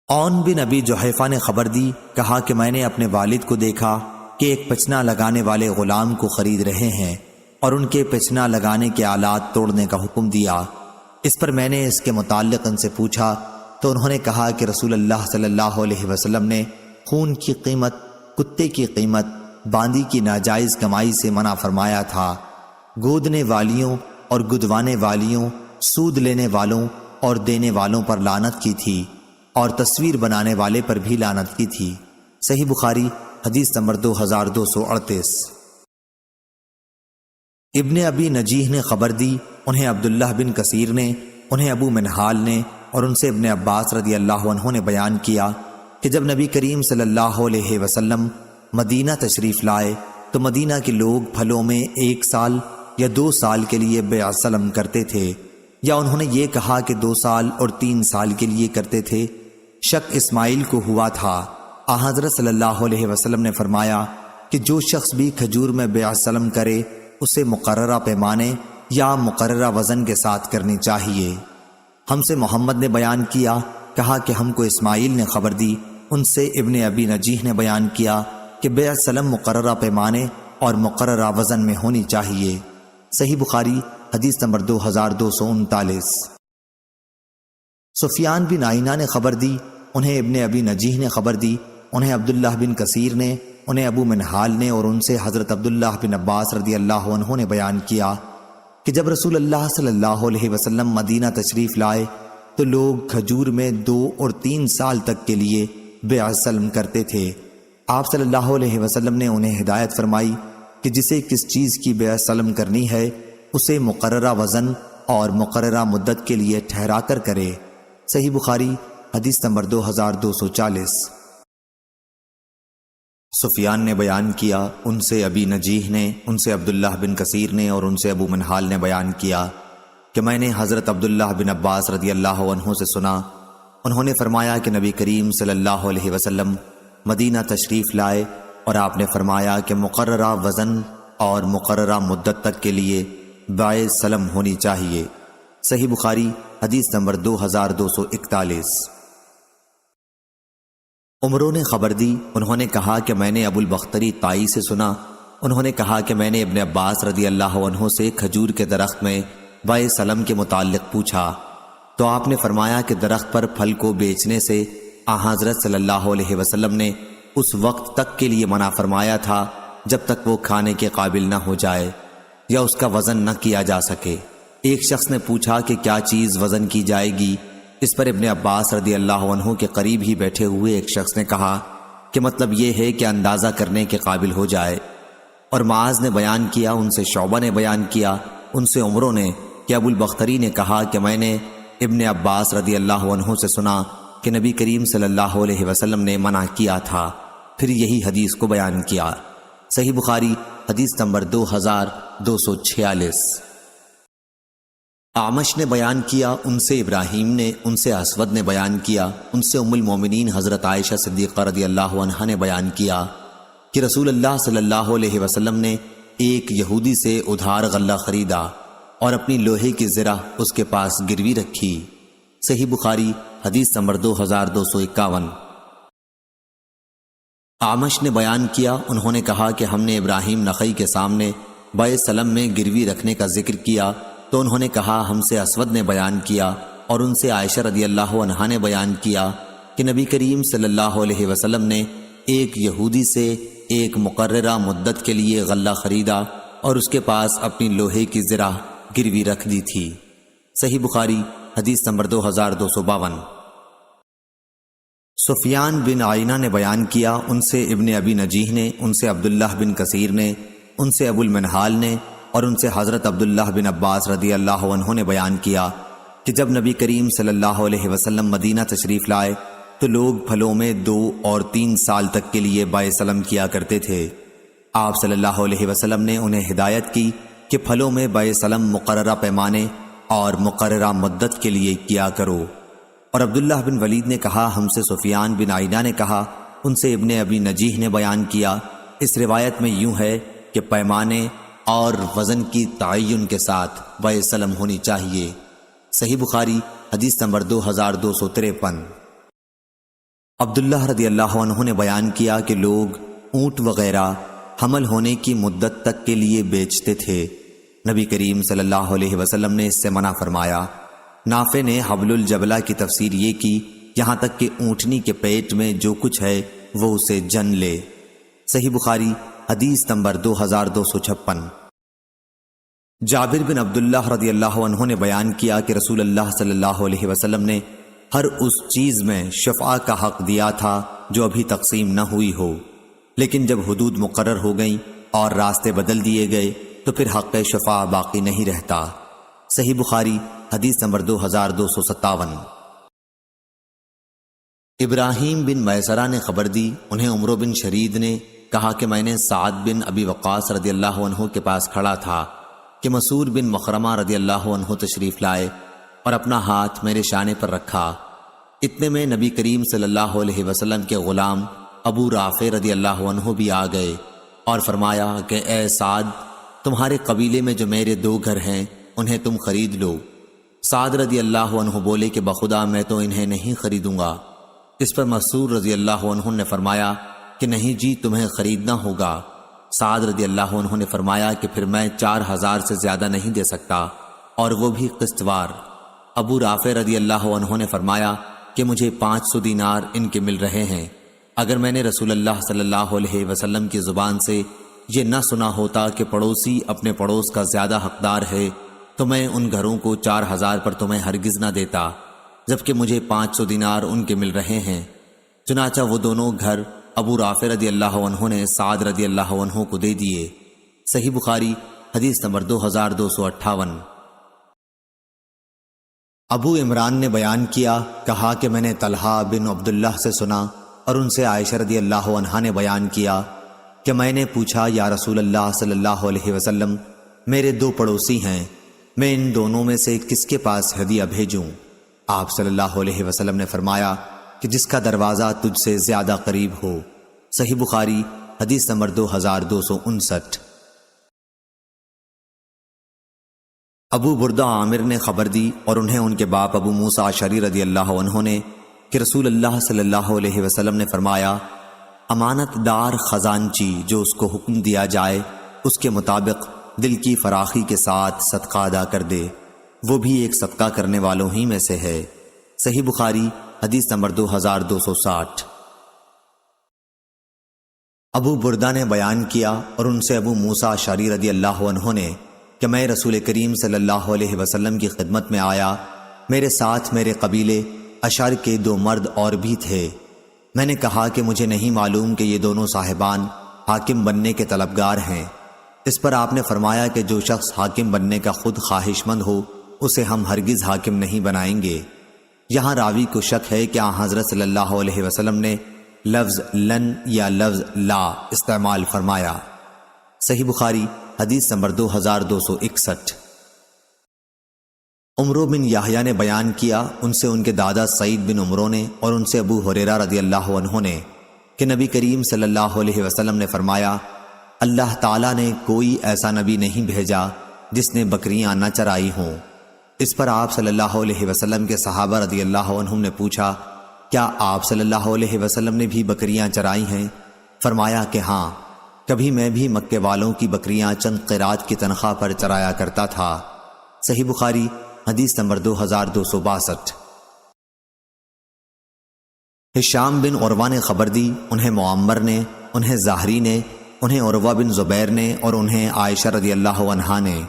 A: عون بن ابی جحیفہ نے خبر دی، کہا کہ میں نے اپنے والد کو دیکھا کہ ایک پچنا لگانے والے غلام کو خرید رہے ہیں اور ان کے پچنا لگانے کے آلات توڑنے کا حکم دیا۔ اس پر میں نے اس کے متعلق ان سے پوچھا تو انہوں نے کہا کہ رسول اللہ صلی اللہ علیہ وسلم نے خون کی قیمت، کتے کی قیمت، باندی کی ناجائز کمائی سے منع فرمایا تھا۔ گودنے والیوں اور گدوانے والیوں، سود لینے والوں اور دینے والوں پر لعنت کی تھی اور تصویر بنانے والے پر بھی لعنت کی تھی۔ صحیح بخاری حدیث نمبر 2238۔ ابن ابی نجیح نے خبر دی، انہیں عبداللہ بن کثیر نے، انہیں ابو منہال نے اور ان سے ابن عباس رضی اللہ عنہ نے بیان کیا کہ جب نبی کریم صلی اللہ علیہ وسلم مدینہ تشریف لائے تو مدینہ کے لوگ پھلوں میں 1 سال یا 2 سال کے لیے بیع سلم کرتے تھے، یا انہوں نے یہ کہا کہ 2 سال اور 3 سال کے لیے کرتے تھے۔ شک اسماعیل کو ہوا تھا۔ حضرت صلی اللہ علیہ وسلم نے فرمایا کہ جو شخص بھی کھجور میں بیع سلم کرے اسے مقررہ پیمانے یا مقررہ وزن کے ساتھ کرنی چاہیے۔ ہم سے محمد نے بیان کیا، کہا کہ ہم کو اسماعیل نے خبر دی، ان سے ابن ابی نجیح نے بیان کیا کہ بیع سلم مقررہ پیمانے اور مقررہ وزن میں ہونی چاہیے۔ صحیح بخاری حدیث نمبر 2239۔ سفیان بن عیینہ نے خبر دی، انہیں ابن ابی نجیح نے خبر دی، انہیں عبداللہ بن کثیر نے، انہیں ابو منہال نے اور ان سے حضرت عبداللہ بن عباس رضی اللہ عنہ نے بیان کیا کہ جب رسول اللہ صلی اللہ علیہ وسلم مدینہ تشریف لائے تو لوگ کھجور میں 2 اور 3 سال تک کے لیے بیع سلم کرتے تھے۔ آپ صلی اللہ علیہ وسلم نے انہیں ہدایت فرمائی کہ جسے کس چیز کی بیع سلم کرنی ہے اسے مقررہ وزن اور مقررہ مدت کے لیے ٹھہرا کر کرے۔ صحیح بخاری حدیث نمبر 2240۔ سفیان نے بیان کیا، ان سے ابی نجیح نے، ان سے عبداللہ بن کثیر نے اور ان سے ابو منہال نے بیان کیا کہ میں نے حضرت عبداللہ بن عباس رضی اللہ عنہ سے سنا، انہوں نے فرمایا کہ نبی کریم صلی اللہ علیہ وسلم مدینہ تشریف لائے اور آپ نے فرمایا کہ مقررہ وزن اور مقررہ مدت تک کے لیے بیع سلم ہونی چاہیے۔ صحیح بخاری حدیث نمبر 2241۔ عمروں نے خبر دی، انہوں نے کہا کہ میں نے ابو البختری طائی سے سنا، انہوں نے کہا کہ میں نے ابن عباس رضی اللہ عنہ سے کھجور کے درخت میں بیع سلم کے متعلق پوچھا تو آپ نے فرمایا کہ درخت پر پھل کو بیچنے سے حضرت صلی اللہ علیہ وسلم نے اس وقت تک کے لیے منع فرمایا تھا جب تک وہ کھانے کے قابل نہ ہو جائے یا اس کا وزن نہ کیا جا سکے۔ ایک شخص نے پوچھا کہ کیا چیز وزن کی جائے گی؟ اس پر ابن عباس رضی اللہ عنہ کے قریب ہی بیٹھے ہوئے ایک شخص نے کہا کہ مطلب یہ ہے کہ اندازہ کرنے کے قابل ہو جائے۔ اور معاذ نے بیان کیا، ان سے شعبہ نے بیان کیا، ان سے عمروں نے کہ ابو البختری نے کہا کہ میں نے ابن عباس رضی اللہ عنہ سے سنا کہ نبی کریم صلی اللہ علیہ وسلم نے منع کیا تھا، پھر یہی حدیث کو بیان کیا۔ صحیح بخاری حدیث نمبر 2246۔ اعمش نے بیان کیا، ان سے ابراہیم نے، ان سے اسود نے بیان کیا، ان سے ام المومنین حضرت عائشہ صدیقہ رضی اللہ عنہا نے بیان کیا کہ رسول اللہ صلی اللہ علیہ وسلم نے ایک یہودی سے ادھار غلہ خریدا اور اپنی لوہے کی زرہ اس کے پاس گروی رکھی۔ صحیح بخاری حدیث نمبر 2251۔ اعمش نے بیان کیا، انہوں نے کہا کہ ہم نے ابراہیم نخعی کے سامنے بیع سلم میں گروی رکھنے کا ذکر کیا تو انہوں نے کہا ہم سے اسود نے بیان کیا اور ان سے عائشہ رضی اللہ عنہا نے بیان کیا کہ نبی کریم صلی اللہ علیہ وسلم نے ایک یہودی سے ایک مقررہ مدت کے لیے غلہ خریدا اور اس کے پاس اپنی لوہے کی زرہ گروی رکھ دی تھی۔ صحیح بخاری حدیث نمبر 2252۔ سفیان بن عیینہ نے بیان کیا، ان سے ابن ابی نجیح نے، ان سے عبداللہ بن کثیر نے، ان سے ابو المنہال نے اور ان سے حضرت عبداللہ بن عباس رضی اللہ عنہ نے بیان کیا کہ جب نبی کریم صلی اللہ علیہ وسلم مدینہ تشریف لائے تو لوگ پھلوں میں 2 اور 3 سال تک کے لیے بیع سلم کیا کرتے تھے۔ آپ صلی اللہ علیہ وسلم نے انہیں ہدایت کی کہ پھلوں میں بیع سلم مقررہ پیمانے اور مقررہ مدت کے لیے کیا کرو۔ اور عبداللہ بن ولید نے کہا ہم سے سفیان بن عیینہ نے کہا ان سے ابن ابی نجیح نے بیان کیا۔ اس روایت میں یوں ہے کہ پیمانے اور وزن کی تعین کے ساتھ بیع سلم ہونی چاہیے۔ صحیح بخاری حدیث نمبر 2253۔ عبداللہ رضی اللہ عنہ نے بیان کیا کہ لوگ اونٹ وغیرہ حمل ہونے کی مدت تک کے لیے بیچتے تھے۔ نبی کریم صلی اللہ علیہ وسلم نے اس سے منع فرمایا۔ نافع نے حبل الجبلہ کی تفسیر یہ کی، یہاں تک کہ اونٹنی کے پیٹ میں جو کچھ ہے وہ اسے جن لے۔ صحیح بخاری حدیث نمبر 2256۔ جابر بن عبداللہ رضی اللہ عنہ نے بیان کیا کہ رسول اللہ صلی اللہ علیہ وسلم نے ہر اس چیز میں شفعہ کا حق دیا تھا جو ابھی تقسیم نہ ہوئی ہو، لیکن جب حدود مقرر ہو گئیں اور راستے بدل دیے گئے تو پھر حق شفعہ باقی نہیں رہتا۔ صحیح بخاری حدیث نمبر 2257۔ ابراہیم بن میسرہ نے خبر دی، انہیں عمرو بن شرید نے کہا کہ میں نے سعد بن ابی وقاص رضی اللہ عنہ کے پاس کھڑا تھا کہ مسعود بن مخرمہ رضی اللہ عنہ تشریف لائے اور اپنا ہاتھ میرے شانے پر رکھا۔ اتنے میں نبی کریم صلی اللہ علیہ وسلم کے غلام ابو رافع رضی اللہ عنہ بھی آ گئے اور فرمایا کہ اے سعد، تمہارے قبیلے میں جو میرے 2 گھر ہیں انہیں تم خرید لو۔ سعد رضی اللہ عنہ بولے کہ بخدا میں تو انہیں نہیں خریدوں گا۔ اس پر مسعود رضی اللہ عنہ نے فرمایا کہ نہیں جی، تمہیں خریدنا ہوگا۔ سعد رضی اللہ عنہ نے فرمایا کہ پھر میں 4000 سے زیادہ نہیں دے سکتا، اور وہ بھی قسط وار۔ ابو رافع رضی اللہ عنہ نے فرمایا کہ مجھے 500 دینار ان کے مل رہے ہیں۔ اگر میں نے رسول اللہ صلی اللہ علیہ وسلم کی زبان سے یہ نہ سنا ہوتا کہ پڑوسی اپنے پڑوس کا زیادہ حقدار ہے تو میں ان گھروں کو 4000 پر تمہیں ہرگز نہ دیتا، جبکہ مجھے 500 دینار ان کے مل رہے ہیں۔ چنانچہ وہ دونوں گھر ابو رافع رضی اللہ عنہ نے سعد رضی اللہ عنہ کو دے دیے۔ صحیح بخاری حدیث نمبر 2258۔ ابو عمران نے بیان کیا، کہا کہ میں نے طلحہ بن عبداللہ سے سنا اور ان سے عائشہ رضی اللہ عنہا نے بیان کیا کہ میں نے پوچھا یا رسول اللہ صلی اللہ علیہ وسلم، میرے 2 پڑوسی ہیں، میں ان دونوں میں سے کس کے پاس ہدیہ بھیجوں؟ آپ صلی اللہ علیہ وسلم نے فرمایا کہ جس کا دروازہ تجھ سے زیادہ قریب ہو۔ صحیح بخاری حدیث نمبر 2259۔ ابو بردہ عامر نے خبر دی اور انہیں ان کے باپ ابو موسیٰ اشعری رضی اللہ عنہ نے کہ رسول اللہ صلی اللہ علیہ وسلم نے فرمایا، امانت دار خزانچی جو اس کو حکم دیا جائے اس کے مطابق دل کی فراخی کے ساتھ صدقہ ادا کر دے، وہ بھی ایک صدقہ کرنے والوں ہی میں سے ہے۔ صحیح بخاری حدیث نمبر 2260۔ ابو بردہ نے بیان کیا اور ان سے ابو موسیٰ اشعری رضی اللہ عنہ نے کہ میں رسول کریم صلی اللہ علیہ وسلم کی خدمت میں آیا، میرے ساتھ میرے قبیلے اشعر کے 2 مرد اور بھی تھے۔ میں نے کہا کہ مجھے نہیں معلوم کہ یہ دونوں صاحبان حاکم بننے کے طلبگار ہیں۔ اس پر آپ نے فرمایا کہ جو شخص حاکم بننے کا خود خواہش مند ہو اسے ہم ہرگز حاکم نہیں بنائیں گے۔ یہاں راوی کو شک ہے کہ آن حضرت صلی اللہ علیہ وسلم نے لفظ لن یا لفظ لا استعمال فرمایا۔ صحیح بخاری حدیث نمبر 2261۔ عمرو بن یحییٰ نے بیان کیا، ان سے ان کے دادا سعید بن عمرو نے اور ان سے ابو ہریرہ رضی اللہ عنہ نے کہ نبی کریم صلی اللہ علیہ وسلم نے فرمایا، اللہ تعالیٰ نے کوئی ایسا نبی نہیں بھیجا جس نے بکریاں نہ چرائی ہوں۔ اس پر آپ صلی اللہ علیہ وسلم کے صحابہ رضی اللہ عنہم نے پوچھا، کیا آپ صلی اللہ علیہ وسلم نے بھی بکریاں چرائی ہیں؟ فرمایا کہ ہاں، کبھی میں بھی مکے والوں کی بکریاں چند قیرات کی تنخواہ پر چرایا کرتا تھا۔ صحیح بخاری حدیث نمبر 2262۔ ہشام بن عروہ نے خبر دی، انہیں معمر نے، انہیں زہری نے، انہیں عروہ بن زبیر نے اور انہیں عائشہ رضی اللہ عنہا نے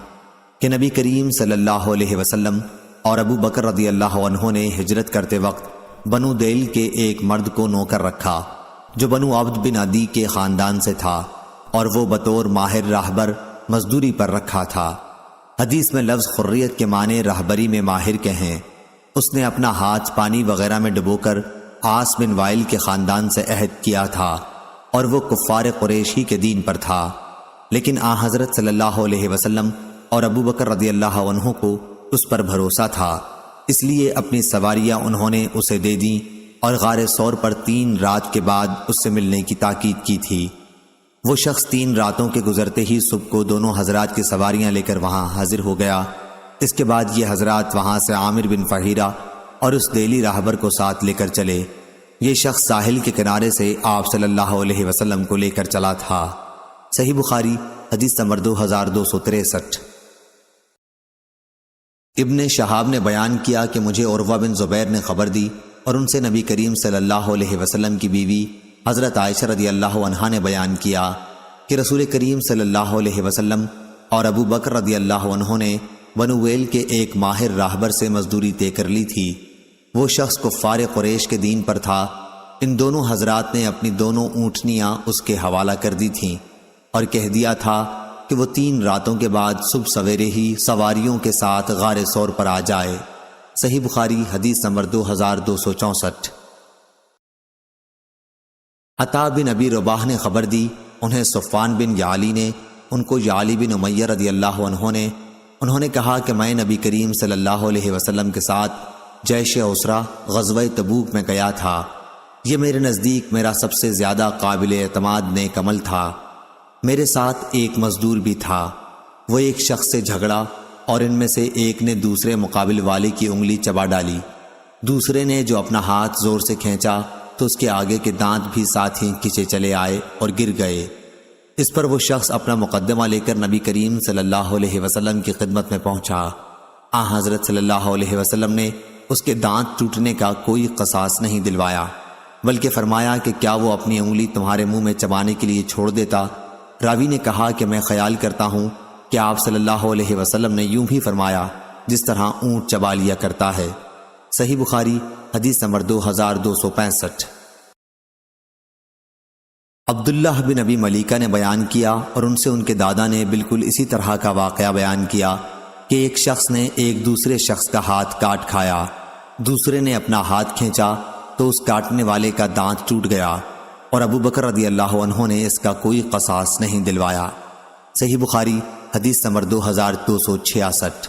A: کہ نبی کریم صلی اللہ علیہ وسلم اور ابو بکر رضی اللہ عنہ نے ہجرت کرتے وقت بنو دیل کے ایک مرد کو نوکر رکھا جو بنو عبد بن عدی کے خاندان سے تھا، اور وہ بطور ماہر راہبر مزدوری پر رکھا تھا۔ حدیث میں لفظ خریت کے معنی راہبری میں ماہر کے ہیں۔ اس نے اپنا ہاتھ پانی وغیرہ میں ڈبو کر عاص بن وائل کے خاندان سے عہد کیا تھا، اور وہ کفار قریش ہی کے دین پر تھا، لیکن آن حضرت صلی اللہ علیہ وسلم اور ابو بکر رضی اللہ عنہ کو اس پر بھروسہ تھا، اس لیے اپنی سواریاں انہوں نے اسے دے دیں اور غار ثور پر 3 رات کے بعد اس سے ملنے کی تاکید کی تھی۔ وہ شخص 3 راتوں کے گزرتے ہی صبح کو دونوں حضرات کی سواریاں لے کر وہاں حاضر ہو گیا۔ اس کے بعد یہ حضرات وہاں سے عامر بن فہیرہ اور اس دیلی راہبر کو ساتھ لے کر چلے۔ یہ شخص ساحل کے کنارے سے آپ صلی اللہ علیہ وسلم کو لے کر چلا تھا۔ صحیح بخاری حدیث نمبر 2263۔ ابن شہاب نے بیان کیا کہ مجھے عروہ بن زبیر نے خبر دی اور ان سے نبی کریم صلی اللہ علیہ وسلم کی بیوی حضرت عائشہ رضی اللہ عنہا نے بیان کیا کہ رسول کریم صلی اللہ علیہ وسلم اور ابو بکر رضی اللہ عنہ نے بنو ویل کے ایک ماہر راہبر سے مزدوری طے کر لی تھی۔ وہ شخص کفار قریش کے دین پر تھا۔ ان دونوں حضرات نے اپنی دونوں اونٹنیاں اس کے حوالہ کر دی تھیں اور کہہ دیا تھا کہ وہ 3 راتوں کے بعد صبح سویرے ہی سواریوں کے ساتھ غار ثور پر آ جائے۔ صحیح بخاری حدیث نمبر 2264۔ عطا بن ابی رباح نے خبر دی، انہیں صفوان بن یعلی نے، ان کو یعلی بن امیہ رضی اللہ عنہ نے، انہوں نے کہا کہ میں نبی کریم صلی اللہ علیہ وسلم کے ساتھ جیش اسرا غزوہ تبوک میں گیا تھا۔ یہ میرے نزدیک میرا سب سے زیادہ قابل اعتماد نیک عمل تھا۔ میرے ساتھ ایک مزدور بھی تھا۔ وہ ایک شخص سے جھگڑا اور ان میں سے ایک نے دوسرے مقابل والے کی انگلی چبا ڈالی۔ دوسرے نے جو اپنا ہاتھ زور سے کھینچا تو اس کے آگے کے دانت بھی ساتھ ہی کھنچے چلے آئے اور گر گئے۔ اس پر وہ شخص اپنا مقدمہ لے کر نبی کریم صلی اللہ علیہ وسلم کی خدمت میں پہنچا۔ حضرت صلی اللہ علیہ وسلم نے اس کے دانت ٹوٹنے کا کوئی قصاص نہیں دلوایا، بلکہ فرمایا کہ کیا وہ اپنی انگلی تمہارے منہ میں چبانے کے لیے چھوڑ دیتا؟ راوی نے کہا کہ میں خیال کرتا ہوں کہ آپ صلی اللہ علیہ وسلم نے یوں ہی فرمایا جس طرح اونٹ چبا لیا کرتا ہے۔ صحیح بخاری حدیث نمبر 2265۔ عبداللہ بن ابی ملیکہ نے بیان کیا اور ان سے ان کے دادا نے بالکل اسی طرح کا واقعہ بیان کیا کہ ایک شخص نے ایک دوسرے شخص کا ہاتھ کاٹ کھایا۔ دوسرے نے اپنا ہاتھ کھینچا تو اس کاٹنے والے کا دانت ٹوٹ گیا اور ابو بکر رضی اللہ عنہ نے اس کا کوئی قصاص نہیں دلوایا۔ صحیح بخاری حدیث نمبر 2266۔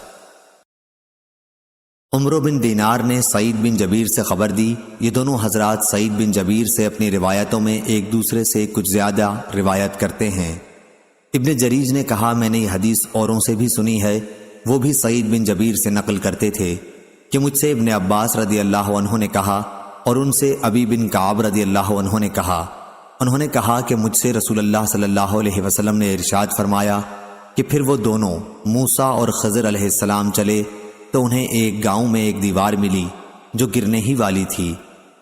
A: عمر بن دینار نے سعید بن جبیر سے خبر دی۔ یہ دونوں حضرات سعید بن جبیر سے اپنی روایتوں میں ایک دوسرے سے کچھ زیادہ روایت کرتے ہیں۔ ابن جریج نے کہا میں نے یہ حدیث اوروں سے بھی سنی ہے، وہ بھی سعید بن جبیر سے نقل کرتے تھے کہ مجھ سے ابن عباس رضی اللہ عنہ نے کہا اور ان سے ابی بن کعب رضی اللہ عنہ نے کہا، انہوں نے کہا کہ مجھ سے رسول اللہ صلی اللہ علیہ وسلم نے ارشاد فرمایا کہ پھر وہ دونوں موسیٰ اور خضر علیہ السلام چلے تو انہیں ایک گاؤں میں ایک دیوار ملی جو گرنے ہی والی تھی۔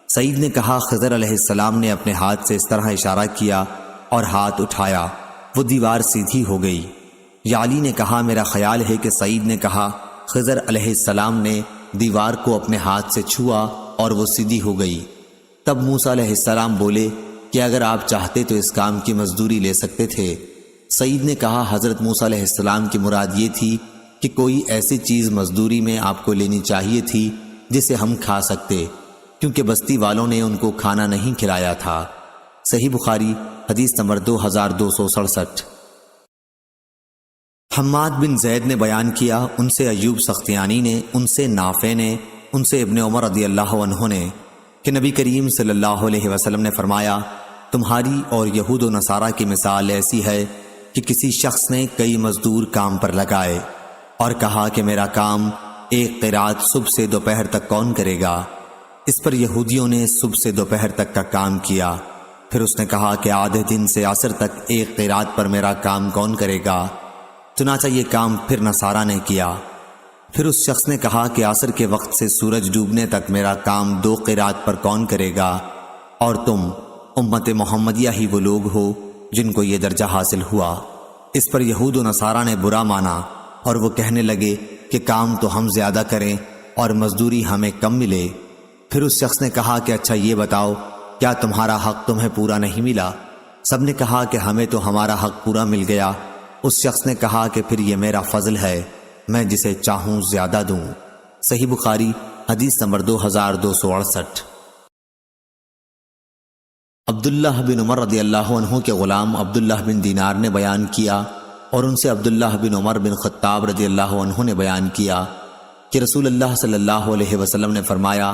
A: سعید نے کہا خضر علیہ السلام نے اپنے ہاتھ سے اس طرح اشارہ کیا اور ہاتھ اٹھایا، وہ دیوار سیدھی ہو گئی۔ یعلی نے کہا میرا خیال ہے کہ سعید نے کہا خضر علیہ السلام نے دیوار کو اپنے ہاتھ سے چھوا اور وہ سیدھی ہو گئی۔ تب موسیٰ علیہ السلام بولے کہ اگر آپ چاہتے تو اس کام کی مزدوری لے سکتے تھے۔ سعید نے کہا حضرت موسیٰ علیہ السلام کی مراد یہ تھی کہ کوئی ایسی چیز مزدوری میں آپ کو لینی چاہیے تھی جسے ہم کھا سکتے، کیونکہ بستی والوں نے ان کو کھانا نہیں کھلایا تھا۔ صحیح بخاری حدیث نمبر 2267۔ حماد بن زید نے بیان کیا، ان سے ایوب سختیانی نے، ان سے نافع نے، ان سے ابن عمر رضی اللہ عنہ نے کہ نبی کریم صلی اللہ علیہ وسلم نے فرمایا تمہاری اور یہود و نصارہ کی مثال ایسی ہے کہ کسی شخص نے کئی مزدور کام پر لگائے اور کہا کہ میرا کام ایک قرات صبح سے دوپہر تک کون کرے گا؟ اس پر یہودیوں نے صبح سے دوپہر تک کا کام کیا۔ پھر اس نے کہا کہ آدھے دن سے عصر تک ایک قرات پر میرا کام کون کرے گا؟ چنانچہ یہ کام پھر نصارہ نے کیا۔ پھر اس شخص نے کہا کہ عصر کے وقت سے سورج ڈوبنے تک میرا کام 2 قرات پر کون کرے گا؟ اور تم امت محمدیہ ہی وہ لوگ ہو جن کو یہ درجہ حاصل ہوا۔ اس پر یہود و نصارہ نے برا مانا اور وہ کہنے لگے کہ کام تو ہم زیادہ کریں اور مزدوری ہمیں کم ملے۔ پھر اس شخص نے کہا کہ اچھا یہ بتاؤ کیا تمہارا حق تمہیں پورا نہیں ملا؟ سب نے کہا کہ ہمیں تو ہمارا حق پورا مل گیا۔ اس شخص نے کہا کہ پھر یہ میرا فضل ہے، میں جسے چاہوں زیادہ دوں۔ صحیح بخاری حدیث نمبر 2268۔ عبداللہ بن عمر رضی اللہ عنہ کے غلام عبداللہ بن دینار نے بیان کیا اور ان سے عبداللہ بن عمر بن خطاب رضی اللہ عنہ نے بیان کیا کہ رسول اللہ صلی اللہ علیہ وسلم نے فرمایا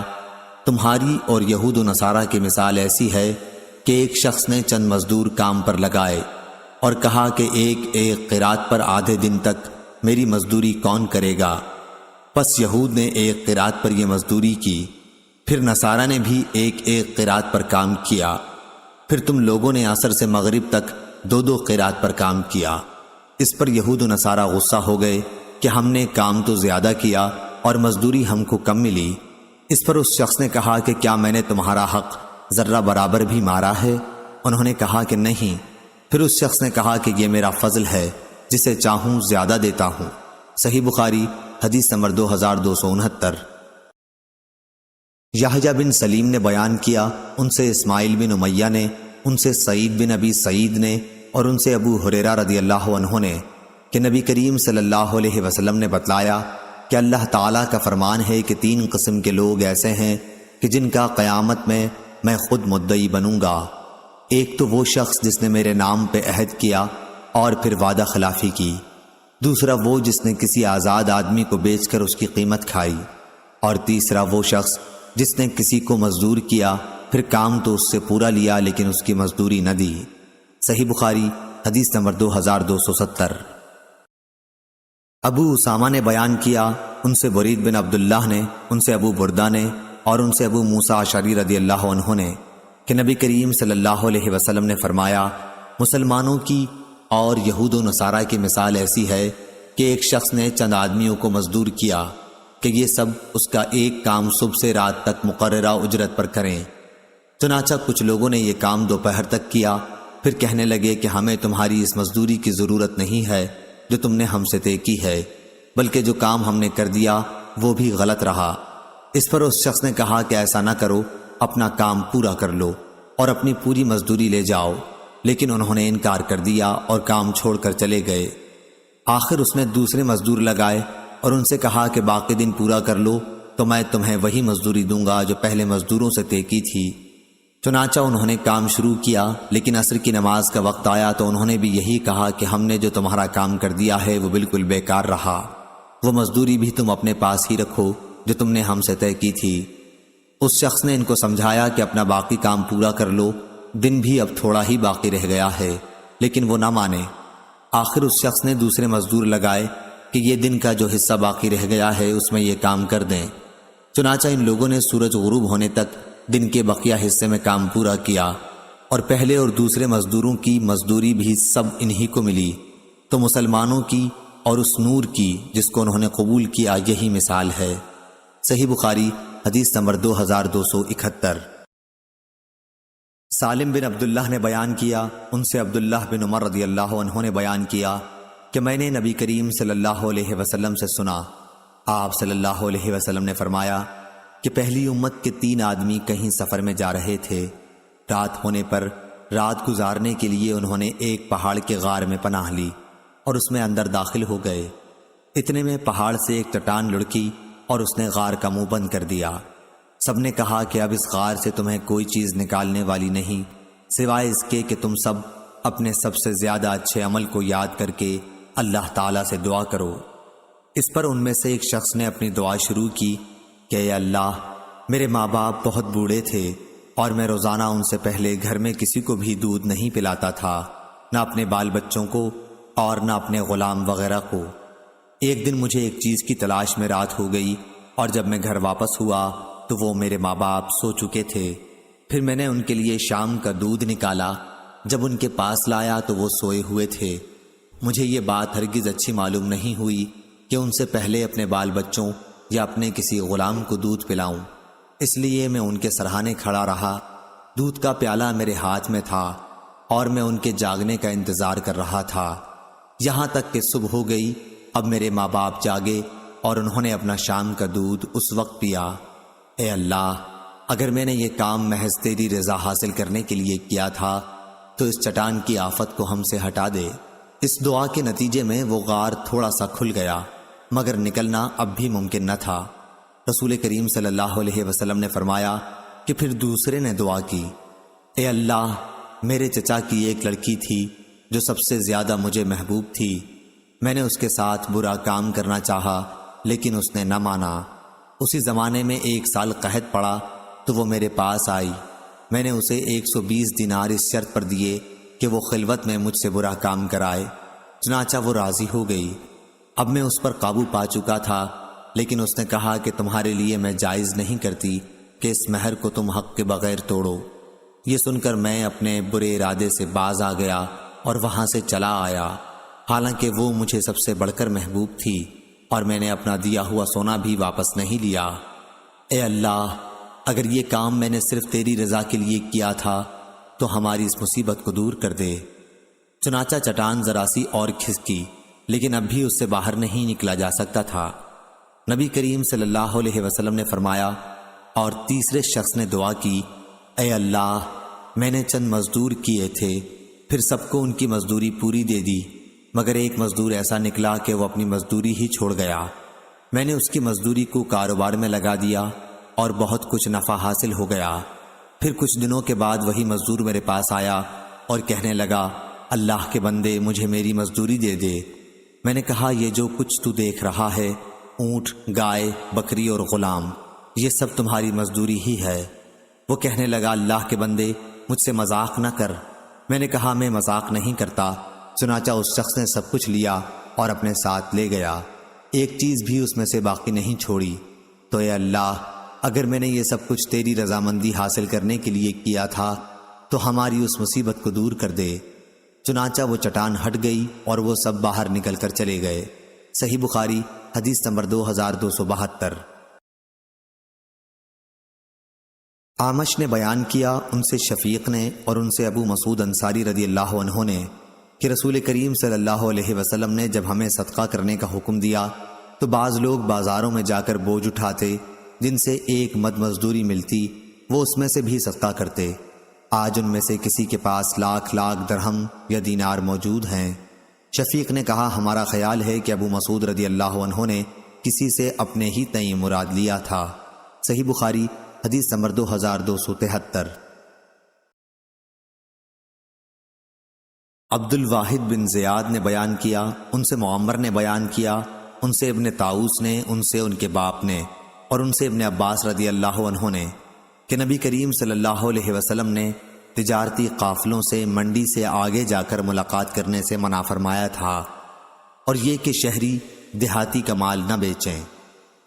A: تمہاری اور یہود و نصارہ کی مثال ایسی ہے کہ ایک شخص نے چند مزدور کام پر لگائے اور کہا کہ ایک ایک قرات پر آدھے دن تک میری مزدوری کون کرے گا؟ پس یہود نے ایک قرات پر یہ مزدوری کی، پھر نصارہ نے بھی ایک ایک قرات پر کام کیا، پھر تم لوگوں نے عصر سے مغرب تک دو دو قرات پر کام کیا۔ اس پر یہود و نصارہ غصہ ہو گئے کہ ہم نے کام تو زیادہ کیا اور مزدوری ہم کو کم ملی۔ اس پر اس شخص نے کہا کہ کیا میں نے تمہارا حق ذرہ برابر بھی مارا ہے؟ انہوں نے کہا کہ نہیں۔ پھر اس شخص نے کہا کہ یہ میرا فضل ہے، جسے چاہوں زیادہ دیتا ہوں۔ صحیح بخاری حدیث نمبر 2269۔ یحییٰ بن سلیم نے بیان کیا، ان سے اسماعیل بن امیہ نے، ان سے سعید بن ابی سعید نے اور ان سے ابو ہریرہ رضی اللہ عنہ نے کہ نبی کریم صلی اللہ علیہ وسلم نے بتلایا کہ اللہ تعالیٰ کا فرمان ہے کہ 3 قسم کے لوگ ایسے ہیں کہ جن کا قیامت میں خود مدعی بنوں گا۔ ایک تو وہ شخص جس نے میرے نام پہ عہد کیا اور پھر وعدہ خلافی کی، دوسرا وہ جس نے کسی آزاد آدمی کو بیچ کر اس کی قیمت کھائی، اور تیسرا وہ شخص جس نے کسی کو مزدور کیا، پھر کام تو اس سے پورا لیا لیکن اس کی مزدوری نہ دی۔ صحیح بخاری حدیث نمبر 2270۔ ابو اسامہ نے بیان کیا، ان سے برید بن عبداللہ نے، ان سے ابو بردہ نے اور ان سے ابو موسیٰ اشعری رضی اللہ عنہ نے کہ نبی کریم صلی اللہ علیہ وسلم نے فرمایا، مسلمانوں کی اور یہود و نصارہ کی مثال ایسی ہے کہ ایک شخص نے چند آدمیوں کو مزدور کیا کہ یہ سب اس کا ایک کام صبح سے رات تک مقررہ اجرت پر کریں۔ چنانچہ کچھ لوگوں نے یہ کام دوپہر تک کیا، پھر کہنے لگے کہ ہمیں تمہاری اس مزدوری کی ضرورت نہیں ہے جو تم نے ہم سے طے کی ہے، بلکہ جو کام ہم نے کر دیا وہ بھی غلط رہا۔ اس پر اس شخص نے کہا کہ ایسا نہ کرو، اپنا کام پورا کر لو اور اپنی پوری مزدوری لے جاؤ، لیکن انہوں نے انکار کر دیا اور کام چھوڑ کر چلے گئے۔ آخر اس نے دوسرے مزدور لگائے اور ان سے کہا کہ باقی دن پورا کر لو تو میں تمہیں وہی مزدوری دوں گا جو پہلے مزدوروں سے طے کی تھی۔ چنانچہ انہوں نے کام شروع کیا، لیکن عصر کی نماز کا وقت آیا تو انہوں نے بھی یہی کہا کہ ہم نے جو تمہارا کام کر دیا ہے وہ بالکل بیکار رہا، وہ مزدوری بھی تم اپنے پاس ہی رکھو جو تم نے ہم سے طے کی تھی۔ اس شخص نے ان کو سمجھایا کہ اپنا باقی کام پورا کر لو، دن بھی اب تھوڑا ہی باقی رہ گیا ہے، لیکن وہ نہ مانے۔ آخر اس شخص نے دوسرے مزدور لگائے کہ یہ دن کا جو حصہ باقی رہ گیا ہے اس میں یہ کام کر دیں۔ چنانچہ ان لوگوں نے سورج غروب ہونے تک دن کے بقیہ حصے میں کام پورا کیا، اور پہلے اور دوسرے مزدوروں کی مزدوری بھی سب انہی کو ملی۔ تو مسلمانوں کی اور اس نور کی جس کو انہوں نے قبول کیا یہی مثال ہے۔ صحیح بخاری حدیث نمبر 2271۔ سالم بن عبداللہ نے بیان کیا، ان سے عبداللہ بن عمر رضی اللہ عنہ نے بیان کیا کہ میں نے نبی کریم صلی اللہ علیہ وسلم سے سنا، آپ صلی اللہ علیہ وسلم نے فرمایا کہ پہلی امت کے 3 آدمی کہیں سفر میں جا رہے تھے۔ رات ہونے پر رات گزارنے کے لیے انہوں نے ایک پہاڑ کے غار میں پناہ لی اور اس میں اندر داخل ہو گئے۔ اتنے میں پہاڑ سے ایک چٹان لڑکی اور اس نے غار کا منہ بند کر دیا۔ سب نے کہا کہ اب اس غار سے تمہیں کوئی چیز نکالنے والی نہیں سوائے اس کے کہ تم سب اپنے سب سے زیادہ اچھے عمل کو یاد کر کے اللہ تعالیٰ سے دعا کرو۔ اس پر ان میں سے ایک شخص نے اپنی دعا شروع کی کہ اے اللہ، میرے ماں باپ بہت بوڑھے تھے اور میں روزانہ ان سے پہلے گھر میں کسی کو بھی دودھ نہیں پلاتا تھا، نہ اپنے بال بچوں کو اور نہ اپنے غلام وغیرہ کو۔ ایک دن مجھے ایک چیز کی تلاش میں رات ہو گئی اور جب میں گھر واپس ہوا تو وہ میرے ماں باپ سو چکے تھے۔ پھر میں نے ان کے لیے شام کا دودھ نکالا، جب ان کے پاس لایا تو وہ سوئے ہوئے تھے۔ مجھے یہ بات ہرگز اچھی معلوم نہیں ہوئی کہ ان سے پہلے اپنے بال بچوں یا اپنے کسی غلام کو دودھ پلاؤں، اس لیے میں ان کے سرہانے کھڑا رہا۔ دودھ کا پیالہ میرے ہاتھ میں تھا اور میں ان کے جاگنے کا انتظار کر رہا تھا، یہاں تک کہ صبح ہو گئی۔ اب میرے ماں باپ جاگے اور انہوں نے اپنا شام کا دودھ اس وقت پیا۔ اے اللہ، اگر میں نے یہ کام محض تیری رضا حاصل کرنے کے لیے کیا تھا تو اس چٹان کی آفت کو ہم سے ہٹا دے۔ اس دعا کے نتیجے میں وہ غار تھوڑا سا کھل گیا، مگر نکلنا اب بھی ممکن نہ تھا۔ رسول کریم صلی اللہ علیہ وسلم نے فرمایا کہ پھر دوسرے نے دعا کی، اے اللہ، میرے چچا کی ایک لڑکی تھی جو سب سے زیادہ مجھے محبوب تھی، میں نے اس کے ساتھ برا کام کرنا چاہا لیکن اس نے نہ مانا۔ اسی زمانے میں 1 سال قحط پڑا تو وہ میرے پاس آئی۔ میں نے اسے 120 دینار اس شرط پر دیے کہ وہ خلوت میں مجھ سے برا کام کرائے۔ چنانچہ وہ راضی ہو گئی۔ اب میں اس پر قابو پا چکا تھا، لیکن اس نے کہا کہ تمہارے لیے میں جائز نہیں کرتی کہ اس مہر کو تم حق کے بغیر توڑو۔ یہ سن کر میں اپنے برے ارادے سے باز آ گیا اور وہاں سے چلا آیا، حالانکہ وہ مجھے سب سے بڑھ کر محبوب تھی، اور میں نے اپنا دیا ہوا سونا بھی واپس نہیں لیا۔ اے اللہ، اگر یہ کام میں نے صرف تیری رضا کے لیے کیا تھا تو ہماری اس مصیبت کو دور کر دے۔ چنانچہ چٹان ذرا سی اور کھسکی، لیکن اب بھی اس سے باہر نہیں نکلا جا سکتا تھا۔ نبی کریم صلی اللہ علیہ وسلم نے فرمایا، اور تیسرے شخص نے دعا کی، اے اللہ، میں نے چند مزدور کیے تھے، پھر سب کو ان کی مزدوری پوری دے دی، مگر ایک مزدور ایسا نکلا کہ وہ اپنی مزدوری ہی چھوڑ گیا۔ میں نے اس کی مزدوری کو کاروبار میں لگا دیا اور بہت کچھ نفع حاصل ہو گیا۔ پھر کچھ دنوں کے بعد وہی مزدور میرے پاس آیا اور کہنے لگا، اللہ کے بندے، مجھے میری مزدوری دے دے۔ میں نے کہا، یہ جو کچھ تو دیکھ رہا ہے، اونٹ، گائے، بکری اور غلام، یہ سب تمہاری مزدوری ہی ہے۔ وہ کہنے لگا، اللہ کے بندے، مجھ سے مذاق نہ کر۔ میں نے کہا، میں مذاق نہیں کرتا۔ چنانچہ اس شخص نے سب کچھ لیا اور اپنے ساتھ لے گیا، ایک چیز بھی اس میں سے باقی نہیں چھوڑی۔ تو اے اللہ، اگر میں نے یہ سب کچھ تیری رضامندی حاصل کرنے کے لیے کیا تھا تو ہماری اس مصیبت کو دور کر دے۔ چنانچہ وہ چٹان ہٹ گئی اور وہ سب باہر نکل کر چلے گئے۔ صحیح بخاری حدیث نمبر 2272۔ اعمش نے بیان کیا، ان سے شفیق نے اور ان سے ابو مسعود انصاری رضی اللہ عنہ نے، کہ رسول کریم صلی اللہ علیہ وسلم نے جب ہمیں صدقہ کرنے کا حکم دیا تو بعض لوگ بازاروں میں جا کر بوجھ اٹھاتے، جن سے ایک مد مزدوری ملتی، وہ اس میں سے بھی صدقہ کرتے۔ آج ان میں سے کسی کے پاس لاکھ درہم یا دینار موجود ہیں۔ شفیق نے کہا، ہمارا خیال ہے کہ ابو مسعود رضی اللہ عنہ نے کسی سے اپنے ہی تئیں مراد لیا تھا۔ صحیح بخاری حدیث نمبر 2273۔ عبد الواحد بن زیاد نے بیان کیا، ان سے معمر نے بیان کیا، ان سے ابن طاؤس نے، ان سے ان کے باپ نے، اور ان سے ابن عباس رضی اللہ عنہ نے، کہ نبی کریم صلی اللہ علیہ وسلم نے تجارتی قافلوں سے منڈی سے آگے جا کر ملاقات کرنے سے منع فرمایا تھا، اور یہ کہ شہری دیہاتی کا مال نہ بیچیں۔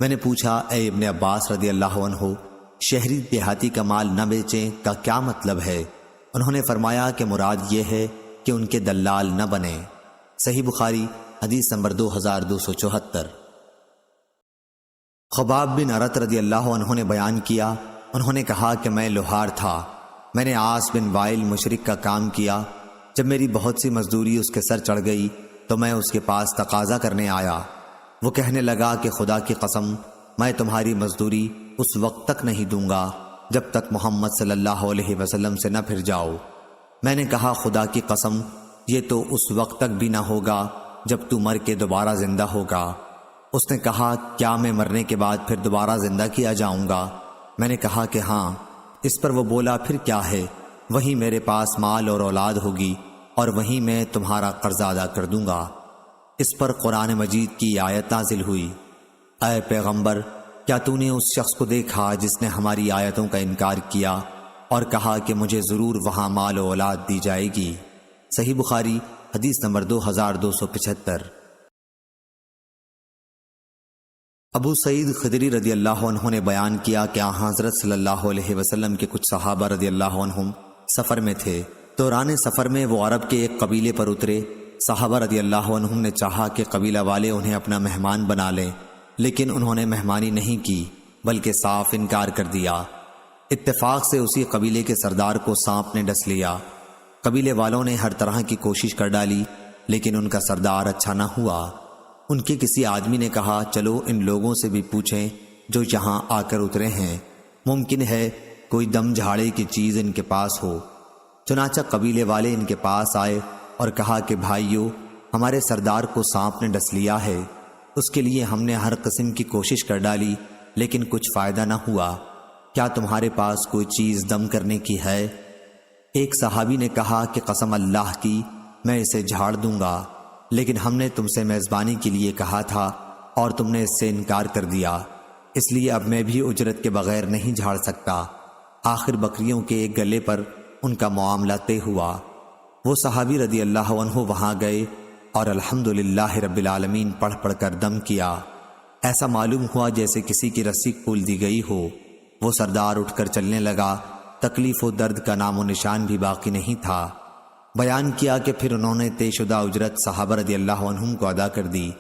A: میں نے پوچھا، اے ابن عباس رضی اللہ عنہ، شہری دیہاتی کا مال نہ بیچیں کا کیا مطلب ہے؟ انہوں نے فرمایا کہ مراد یہ ہے کہ ان کے دلال نہ بنے۔ صحیح بخاری حدیث نمبر 2274۔ خباب بن ارت رضی اللہ عنہ نے بیان کیا، انہوں نے کہا کہ میں لوہار تھا، میں نے عاص بن وائل مشرک کا کام کیا۔ جب میری بہت سی مزدوری اس کے سر چڑھ گئی تو میں اس کے پاس تقاضا کرنے آیا۔ وہ کہنے لگا کہ خدا کی قسم، میں تمہاری مزدوری اس وقت تک نہیں دوں گا جب تک محمد صلی اللہ علیہ وسلم سے نہ پھر جاؤ۔ میں نے کہا، خدا کی قسم، یہ تو اس وقت تک بھی نہ ہوگا جب تو مر کے دوبارہ زندہ ہوگا۔ اس نے کہا، کیا میں مرنے کے بعد پھر دوبارہ زندہ کیا جاؤں گا؟ میں نے کہا کہ ہاں۔ اس پر وہ بولا، پھر کیا ہے؟ وہیں میرے پاس مال اور اولاد ہوگی اور وہیں میں تمہارا قرض ادا کر دوں گا۔ اس پر قرآن مجید کی آیت نازل ہوئی، اے پیغمبر، کیا تو نے اس شخص کو دیکھا جس نے ہماری آیتوں کا انکار کیا اور کہا کہ مجھے ضرور وہاں مال و اولاد دی جائے گی؟ صحیح بخاری حدیث نمبر 2275۔ ابو سعید خدری رضی اللہ عنہ نے بیان کیا کہ حضرت صلی اللہ علیہ وسلم کے کچھ صحابہ رضی اللہ عنہم سفر میں تھے۔ دوران سفر میں وہ عرب کے ایک قبیلے پر اترے۔ صحابہ رضی اللہ عنہم نے چاہا کہ قبیلہ والے انہیں اپنا مہمان بنا لیں، لیکن انہوں نے مہمانی نہیں کی بلکہ صاف انکار کر دیا۔ اتفاق سے اسی قبیلے کے سردار کو سانپ نے ڈس لیا۔ قبیلے والوں نے ہر طرح کی کوشش کر ڈالی، لیکن ان کا سردار اچھا نہ ہوا۔ ان کے کسی آدمی نے کہا، چلو ان لوگوں سے بھی پوچھیں جو یہاں آ کر اترے ہیں، ممکن ہے کوئی دم جھاڑے کی چیز ان کے پاس ہو۔ چنانچہ قبیلے والے ان کے پاس آئے اور کہا کہ بھائیو، ہمارے سردار کو سانپ نے ڈس لیا ہے، اس کے لیے ہم نے ہر قسم کی کوشش کر ڈالی لیکن کچھ فائدہ نہ ہوا، کیا تمہارے پاس کوئی چیز دم کرنے کی ہے؟ ایک صحابی نے کہا کہ قسم اللہ کی، میں اسے جھاڑ دوں گا، لیکن ہم نے تم سے میزبانی کے لیے کہا تھا اور تم نے اس سے انکار کر دیا، اس لیے اب میں بھی اجرت کے بغیر نہیں جھاڑ سکتا۔ آخر بکریوں کے ایک گلے پر ان کا معاملہ طے ہوا۔ وہ صحابی رضی اللہ عنہ وہاں گئے اور الحمدللہ رب العالمین پڑھ پڑھ کر دم کیا۔ ایسا معلوم ہوا جیسے کسی کی رسی کھول دی گئی ہو۔ وہ سردار اٹھ کر چلنے لگا، تکلیف و درد کا نام و نشان بھی باقی نہیں تھا۔ بیان کیا کہ پھر انہوں نے طے شدہ اجرت صحابہ رضی اللہ عنہم کو ادا کر دی۔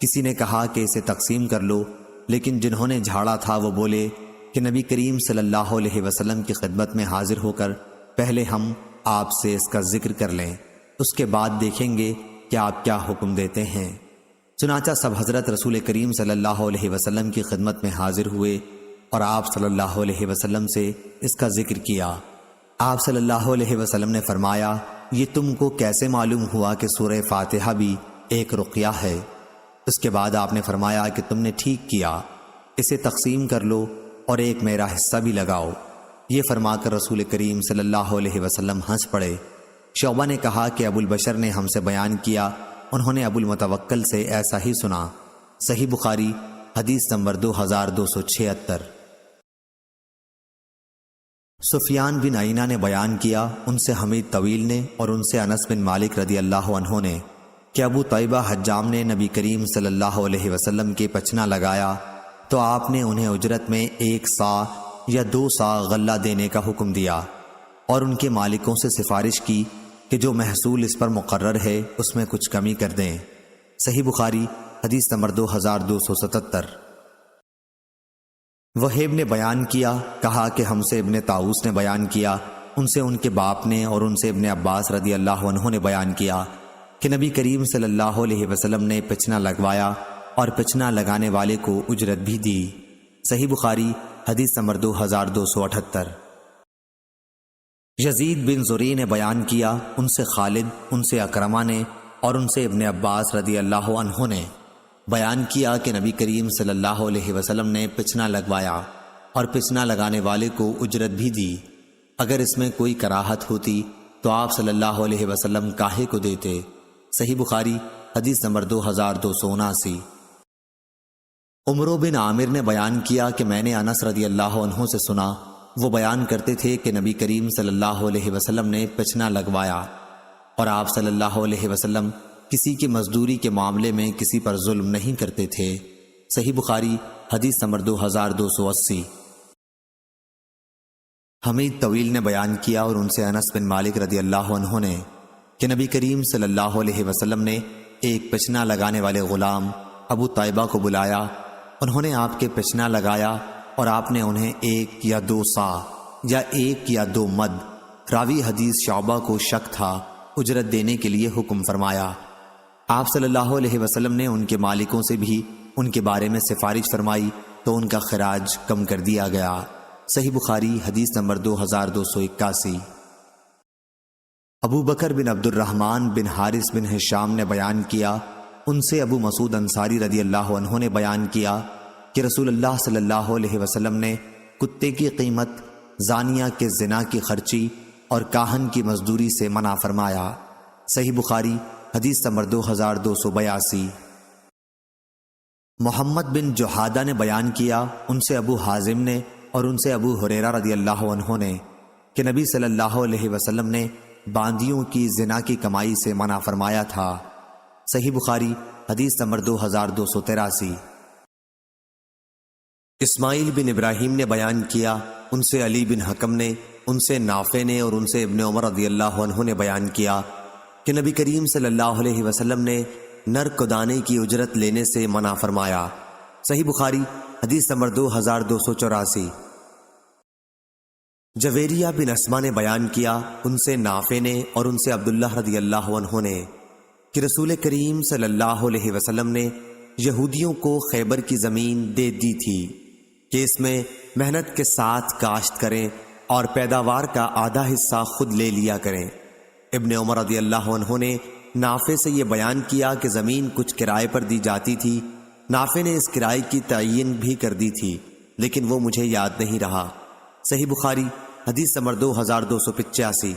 A: کسی نے کہا کہ اسے تقسیم کر لو، لیکن جنہوں نے جھاڑا تھا وہ بولے کہ نبی کریم صلی اللہ علیہ وسلم کی خدمت میں حاضر ہو کر پہلے ہم آپ سے اس کا ذکر کر لیں، اس کے بعد دیکھیں گے کہ آپ کیا حکم دیتے ہیں۔ چنانچہ سب حضرت رسول کریم صلی اللہ علیہ وسلم کی خدمت میں حاضر ہوئے اور آپ صلی اللہ علیہ وسلم سے اس کا ذکر کیا۔ آپ صلی اللہ علیہ وسلم نے فرمایا، یہ تم کو کیسے معلوم ہوا کہ سورہ فاتحہ بھی ایک رقیہ ہے؟ اس کے بعد آپ نے فرمایا کہ تم نے ٹھیک کیا، اسے تقسیم کر لو اور ایک میرا حصہ بھی لگاؤ۔ یہ فرما کر رسول کریم صلی اللہ علیہ وسلم ہنس پڑے۔ شعبہ نے کہا کہ ابو البشر نے ہم سے بیان کیا، انہوں نے ابو المتوکل سے ایسا ہی سنا۔ صحیح بخاری حدیث نمبر 2276۔ سفیان بن عینہ نے بیان کیا، ان سے حمید طویل نے اور ان سے انس بن مالک رضی اللہ عنہ نے کہ ابو طیبہ حجام نے نبی کریم صلی اللہ علیہ وسلم کے پچنا لگایا تو آپ نے انہیں اجرت میں 1 صاع یا 2 صاع غلہ دینے کا حکم دیا اور ان کے مالکوں سے سفارش کی کہ جو محصول اس پر مقرر ہے اس میں کچھ کمی کر دیں۔ صحیح بخاری حدیث نمبر 2277۔ وہیب نے بیان کیا، کہا کہ ہم سے ابن طاؤس نے بیان کیا، ان سے ان کے باپ نے اور ان سے ابن عباس رضی اللہ عنہ نے بیان کیا کہ نبی کریم صلی اللہ علیہ وسلم نے پچنا لگوایا اور پچنا لگانے والے کو اجرت بھی دی۔ صحیح بخاری حدیث نمبر 2278۔ یزید بن زری نے بیان کیا، ان سے خالد، ان سے اکرمہ نے اور ان سے ابن عباس رضی اللہ عنہ نے بیان کیا کہ نبی کریم صلی اللہ علیہ وسلم نے پچنا لگوایا اور پچنا لگانے والے کو اجرت بھی دی۔ اگر اس میں کوئی کراہت ہوتی تو آپ صلی اللہ علیہ وسلم کاہے کو دیتے؟ صحیح بخاری حدیث نمبر 2279۔ عمرو بن عامر نے بیان کیا کہ میں نے انس رضی اللہ عنہ سے سنا، وہ بیان کرتے تھے کہ نبی کریم صلی اللہ علیہ وسلم نے پچنا لگوایا اور آپ صلی اللہ علیہ وسلم کسی کی مزدوری کے معاملے میں کسی پر ظلم نہیں کرتے تھے۔ صحیح بخاری حدیث نمبر 2280۔ حمید طویل نے بیان کیا اور ان سے انس بن مالک رضی اللہ عنہ نے کہ نبی کریم صلی اللہ علیہ وسلم نے ایک پچنا لگانے والے غلام ابو طیبہ کو بلایا، انہوں نے آپ کے پچنا لگایا اور آپ نے انہیں 1 یا 2 صاع یا 1 یا 2 مد، راوی حدیث شعبہ کو شک تھا، اجرت دینے کے لیے حکم فرمایا۔ آپ صلی اللہ علیہ وسلم نے ان کے مالکوں سے بھی ان کے بارے میں سفارش فرمائی تو ان کا خراج کم کر دیا گیا۔ صحیح بخاری حدیث نمبر 2281۔ ابو بکر بن عبد الرحمن بن حارث بن ہشام نے بیان کیا، ان سے ابو مسعود انصاری رضی اللہ عنہ نے بیان کیا کہ رسول اللہ صلی اللہ علیہ وسلم نے کتے کی قیمت، زانیہ کے زنا کی خرچی اور کاہن کی مزدوری سے منع فرمایا۔ صحیح بخاری حدیث نمبر 2282۔ محمد بن جحادہ نے بیان کیا، ان سے ابو حازم نے اور ان سے ابو ہریرہ رضی اللہ عنہ نے کہ نبی صلی اللہ علیہ وسلم نے باندیوں کی زنا کی کمائی سے منع فرمایا تھا۔ صحیح بخاری حدیث نمبر 2283۔ اسماعیل بن ابراہیم نے بیان کیا، ان سے علی بن حکم نے، ان سے نافع نے اور ان سے ابن عمر رضی اللہ عنہ نے بیان کیا کہ نبی کریم صلی اللہ علیہ وسلم نے نر کدانے کی اجرت لینے سے منع فرمایا۔ صحیح بخاری حدیث نمبر 2284۔ جویریہ بن اسما نے بیان کیا، ان سے نافع نے اور ان سے عبداللہ رضی اللہ عنہ نے کہ رسول کریم صلی اللہ علیہ وسلم نے یہودیوں کو خیبر کی زمین دے دی تھی کہ اس میں محنت کے ساتھ کاشت کریں اور پیداوار کا آدھا حصہ خود لے لیا کریں۔ ابن عمر رضی اللہ عنہ نے نافع سے یہ بیان کیا کہ زمین کچھ کرائے پر دی جاتی تھی، نافع نے اس کرائے کی تعین بھی کر دی تھی لیکن وہ مجھے یاد نہیں رہا۔ صحیح بخاری حدیث نمبر 2285۔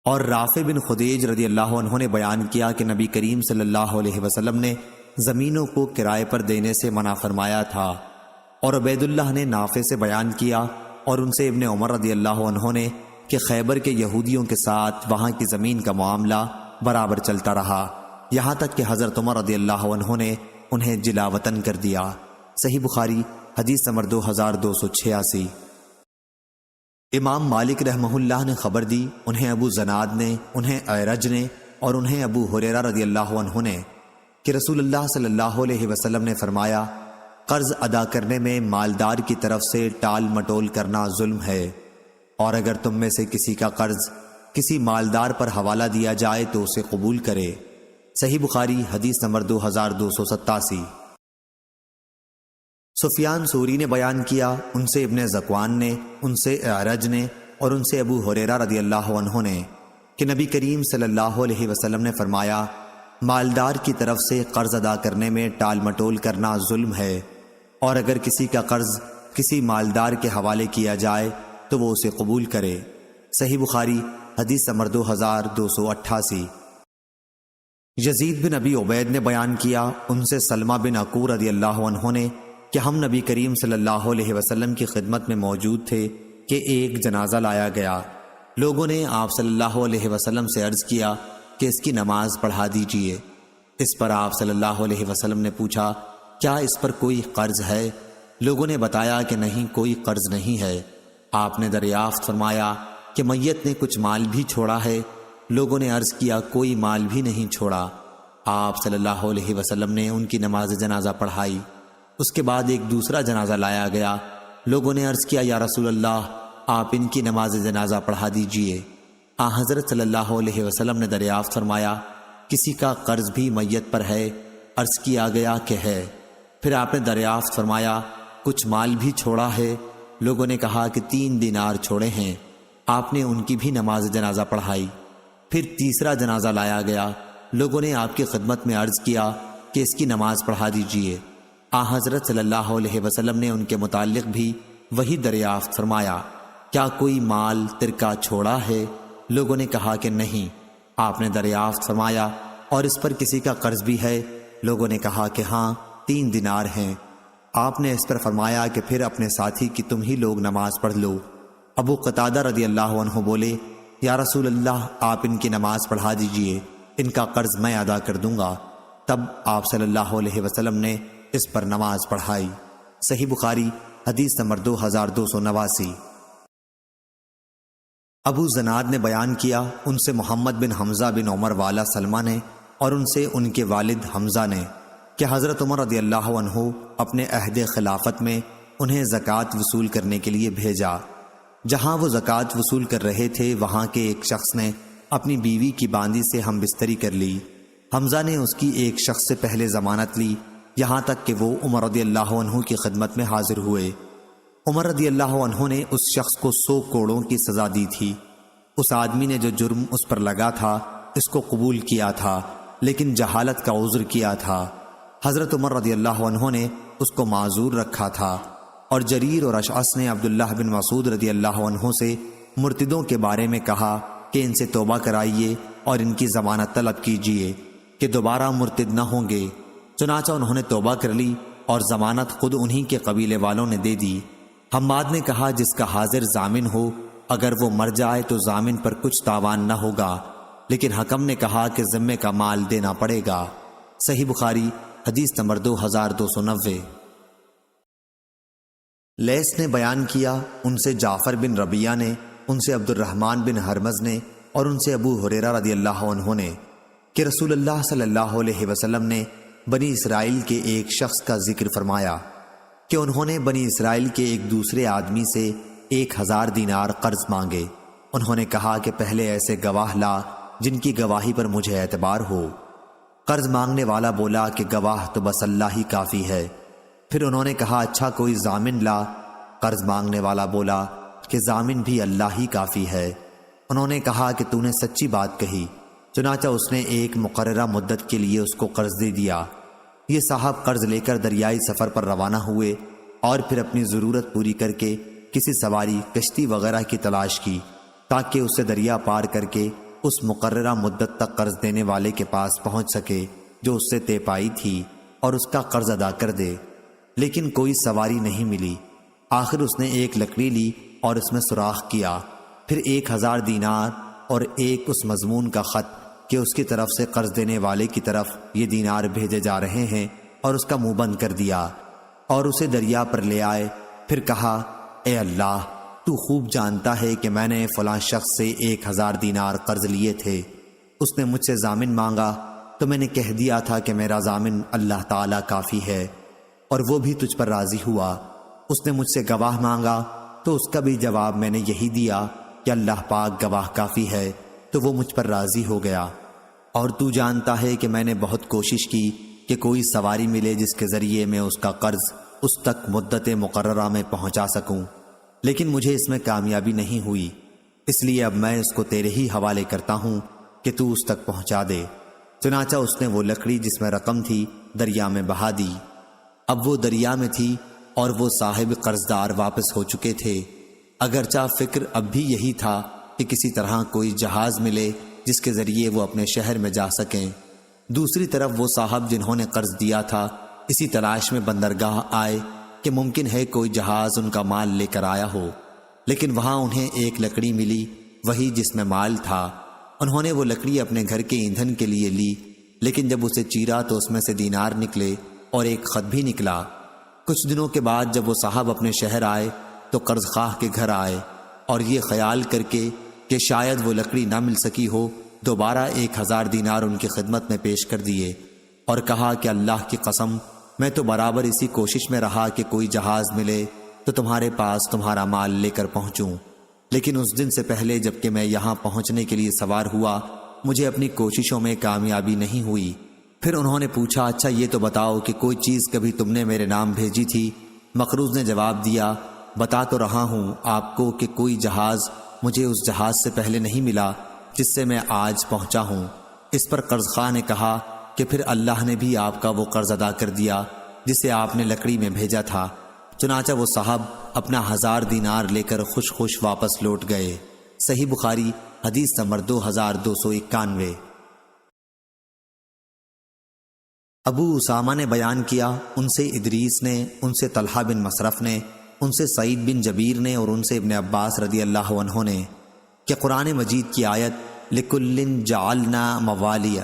A: اور رافع بن خدیج رضی اللہ عنہ نے بیان کیا کہ نبی کریم صلی اللہ علیہ وسلم نے زمینوں کو کرائے پر دینے سے منع فرمایا تھا اور عبید اللہ نے نافع سے بیان کیا اور ان سے ابن عمر رضی اللہ عنہ نے کہ خیبر کے یہودیوں کے ساتھ وہاں کی زمین کا معاملہ برابر چلتا رہا، یہاں تک کہ حضرت عمر رضی اللہ عنہ نے انہیں جلا وطن کر دیا۔ صحیح بخاری حدیث نمبر 2286۔ امام مالک رحمہ اللہ نے خبر دی، انہیں ابو زناد نے، انہیں اعرج نے اور انہیں ابو ہریرہ رضی اللہ عنہ نے کہ رسول اللہ صلی اللہ علیہ وسلم نے فرمایا، قرض ادا کرنے میں مالدار کی طرف سے ٹال مٹول کرنا ظلم ہے، اور اگر تم میں سے کسی کا قرض کسی مالدار پر حوالہ دیا جائے تو اسے قبول کرے۔ صحیح بخاری حدیث نمبر 2287۔ سفیان ثوری نے بیان کیا، ان سے ابن ذکوان نے، ان سے اعرج نے اور ان سے ابو ہریرہ رضی اللہ عنہ نے کہ نبی کریم صلی اللہ علیہ وسلم نے فرمایا، مالدار کی طرف سے قرض ادا کرنے میں ٹال مٹول کرنا ظلم ہے، اور اگر کسی کا قرض کسی مالدار کے حوالے کیا جائے تو وہ اسے قبول کرے۔ صحیح بخاری حدیث نمبر 2288۔ یزید بن ابی عبید نے بیان کیا، ان سے سلمہ بن عقور رضی اللہ عنہ نے کہ ہم نبی کریم صلی اللہ علیہ وسلم کی خدمت میں موجود تھے کہ ایک جنازہ لایا گیا۔ لوگوں نے آپ صلی اللہ علیہ وسلم سے عرض کیا کہ اس کی نماز پڑھا دیجئے۔ اس پر آپ صلی اللہ علیہ وسلم نے پوچھا، کیا اس پر کوئی قرض ہے؟ لوگوں نے بتایا کہ نہیں، کوئی قرض نہیں ہے۔ آپ نے دریافت فرمایا کہ میت نے کچھ مال بھی چھوڑا ہے؟ لوگوں نے عرض کیا، کوئی مال بھی نہیں چھوڑا۔ آپ صلی اللہ علیہ وسلم نے ان کی نماز جنازہ پڑھائی۔ اس کے بعد ایک دوسرا جنازہ لایا گیا۔ لوگوں نے عرض کیا، یا رسول اللہ، آپ ان کی نماز جنازہ پڑھا دیجئے۔ حضرت صلی اللہ علیہ وسلم نے دریافت فرمایا، کسی کا قرض بھی میت پر ہے؟ عرض کیا گیا کہ ہے۔ پھر آپ نے دریافت فرمایا، کچھ مال بھی چھوڑا ہے؟ لوگوں نے کہا کہ 3 دینار چھوڑے ہیں۔ آپ نے ان کی بھی نماز جنازہ پڑھائی۔ پھر تیسرا جنازہ لایا گیا۔ لوگوں نے آپ کی خدمت میں عرض کیا کہ اس کی نماز پڑھا دیجئے۔ حضرت صلی اللہ علیہ وسلم نے ان کے متعلق بھی وہی دریافت فرمایا، کیا کوئی مال ترکہ چھوڑا ہے؟ لوگوں نے کہا کہ نہیں۔ آپ نے دریافت فرمایا، اور اس پر کسی کا قرض بھی ہے؟ لوگوں نے کہا کہ ہاں، 3 دینار ہیں۔ آپ نے اس پر فرمایا کہ پھر اپنے ساتھی کی تم ہی لوگ نماز پڑھ لو۔ ابو قتادہ رضی اللہ عنہ بولے، یا رسول اللہ، آپ ان کی نماز پڑھا دیجئے، ان کا قرض میں ادا کر دوں گا۔ تب آپ صلی اللہ علیہ وسلم نے اس پر نماز پڑھائی۔ صحیح بخاری حدیث نمبر 2289۔ ابو زناد نے بیان کیا، ان سے محمد بن حمزہ بن عمر والا سلمہ نے اور ان سے ان کے والد حمزہ نے کہ حضرت عمر رضی اللہ عنہ اپنے عہد خلافت میں انہیں زکوٰۃ وصول کرنے کے لیے بھیجا۔ جہاں وہ زکوٰۃ وصول کر رہے تھے وہاں کے ایک شخص نے اپنی بیوی کی باندی سے ہم بستری کر لی۔ حمزہ نے اس کی ایک شخص سے پہلے ضمانت لی، یہاں تک کہ وہ عمر رضی اللہ عنہ کی خدمت میں حاضر ہوئے۔ عمر رضی اللہ عنہ نے اس شخص کو 100 کوڑوں کی سزا دی تھی۔ اس آدمی نے جو جرم اس پر لگا تھا اس کو قبول کیا تھا، لیکن جہالت کا عذر کیا تھا۔ حضرت عمر رضی اللہ عنہ نے اس کو معذور رکھا تھا، اور جریر اور اشعث نے عبداللہ بن مسعود رضی اللہ عنہ سے مرتدوں کے بارے میں کہا کہ ان سے توبہ کرائیے اور ان کی ضمانت طلب کیجیے کہ دوبارہ مرتد نہ ہوں گے۔ چنانچہ انہوں نے توبہ کر لی اور ضمانت خود انہی کے قبیلے والوں نے دے دی۔ حماد نے کہا، جس کا حاضر ضامن ہو اگر وہ مر جائے تو ضامن پر کچھ تاوان نہ ہوگا، لیکن حکم نے کہا کہ ذمے کا مال دینا پڑے گا۔ صحیح بخاری حدیث نمبر 2290۔ لیث نے بیان کیا، ان سے جعفر بن ربیعہ نے، ان سے عبد الرحمن بن ہرمز نے اور ان سے ابو ہریرہ رضی اللہ عنہ نے کہ رسول اللہ صلی اللہ علیہ وسلم نے بنی اسرائیل کے ایک شخص کا ذکر فرمایا کہ انہوں نے بنی اسرائیل کے ایک دوسرے آدمی سے 1000 دینار قرض مانگے۔ انہوں نے کہا کہ پہلے ایسے گواہ لا جن کی گواہی پر مجھے اعتبار ہو۔ قرض مانگنے والا بولا کہ گواہ تو بس اللہ ہی کافی ہے۔ پھر انہوں نے کہا، اچھا کوئی ضامن لا۔ قرض مانگنے والا بولا کہ ضامن بھی اللہ ہی کافی ہے۔ انہوں نے کہا کہ تو نے سچی بات کہی۔ چنانچہ اس نے ایک مقررہ مدت کے لیے اس کو قرض دے دیا۔ یہ صاحب قرض لے کر دریائی سفر پر روانہ ہوئے اور پھر اپنی ضرورت پوری کر کے کسی سواری، کشتی وغیرہ کی تلاش کی تاکہ اسے دریا پار کر کے اس مقررہ مدت تک قرض دینے والے کے پاس پہنچ سکے جو اس سے طے پائی تھی اور اس کا قرض ادا کر دے۔ لیکن کوئی سواری نہیں ملی۔ آخر اس نے ایک لکڑی لی اور اس میں سوراخ کیا، پھر 1000 دینار اور ایک اس مضمون کا خط کہ اس کی طرف سے قرض دینے والے کی طرف یہ دینار بھیجے جا رہے ہیں، اور اس کا منہ بند کر دیا اور اسے دریا پر لے آئے۔ پھر کہا، اے اللہ، تو خوب جانتا ہے کہ میں نے فلاں شخص سے 1000 دینار قرض لیے تھے۔ اس نے مجھ سے ضامن مانگا تو میں نے کہہ دیا تھا کہ میرا ضامن اللہ تعالیٰ کافی ہے، اور وہ بھی تجھ پر راضی ہوا۔ اس نے مجھ سے گواہ مانگا تو اس کا بھی جواب میں نے یہی دیا کہ اللہ پاک گواہ کافی ہے، تو وہ مجھ پر راضی ہو گیا۔ اور تو جانتا ہے کہ میں نے بہت کوشش کی کہ کوئی سواری ملے جس کے ذریعے میں اس کا قرض اس تک مدت مقررہ میں پہنچا سکوں، لیکن مجھے اس میں کامیابی نہیں ہوئی، اس لیے اب میں اس کو تیرے ہی حوالے کرتا ہوں کہ تو اس تک پہنچا دے۔ چنانچہ اس نے وہ لکڑی جس میں رقم تھی دریا میں بہا دی۔ اب وہ دریا میں تھی اور وہ صاحب قرضدار واپس ہو چکے تھے۔ اگرچہ فکر اب بھی یہی تھا کہ کسی طرح کوئی جہاز ملے جس کے ذریعے وہ اپنے شہر میں جا سکیں۔ دوسری طرف وہ صاحب جنہوں نے قرض دیا تھا اسی تلاش میں بندرگاہ آئے کہ ممکن ہے کوئی جہاز ان کا مال لے کر آیا ہو، لیکن وہاں انہیں ایک لکڑی ملی، وہی جس میں مال تھا۔ انہوں نے وہ لکڑی اپنے گھر کے ایندھن کے لیے لی، لیکن جب اسے چیرا تو اس میں سے دینار نکلے اور ایک خط بھی نکلا۔ کچھ دنوں کے بعد جب وہ صاحب اپنے شہر آئے تو قرض خواہ کے گھر آئے، اور یہ خیال کر کے کہ شاید وہ لکڑی نہ مل سکی ہو، دوبارہ 1000 دینار ان کی خدمت میں پیش کر دیے، اور کہا کہ اللہ کی قسم، میں تو برابر اسی کوشش میں رہا کہ کوئی جہاز ملے تو تمہارے پاس تمہارا مال لے کر پہنچوں، لیکن اس دن سے پہلے جب کہ میں یہاں پہنچنے کے لیے سوار ہوا مجھے اپنی کوششوں میں کامیابی نہیں ہوئی۔ پھر انہوں نے پوچھا، اچھا یہ تو بتاؤ کہ کوئی چیز کبھی تم نے میرے نام بھیجی تھی؟ مقروض نے جواب دیا، بتا تو رہا ہوں آپ کو کہ کوئی جہاز مجھے اس جہاز سے پہلے نہیں ملا جس سے میں آج پہنچا ہوں۔ اس پر قرض خواہ نے کہا کہ پھر اللہ نے بھی آپ کا وہ قرض ادا کر دیا جسے آپ نے لکڑی میں بھیجا تھا۔ چنانچہ وہ صاحب اپنا 1000 دینار لے کر خوش خوش واپس لوٹ گئے۔ صحیح بخاری حدیث نمبر 2291۔ ابو اسامہ نے بیان کیا، ان سے ادریس نے، ان سے طلحہ بن مصرف نے، ان سے سعید بن جبیر نے، اور ان سے ابن عباس رضی اللہ عنہ نے کہ قرآن مجید کی آیت لِكُلٍّ جَعَلْنَا مَوَالِيَ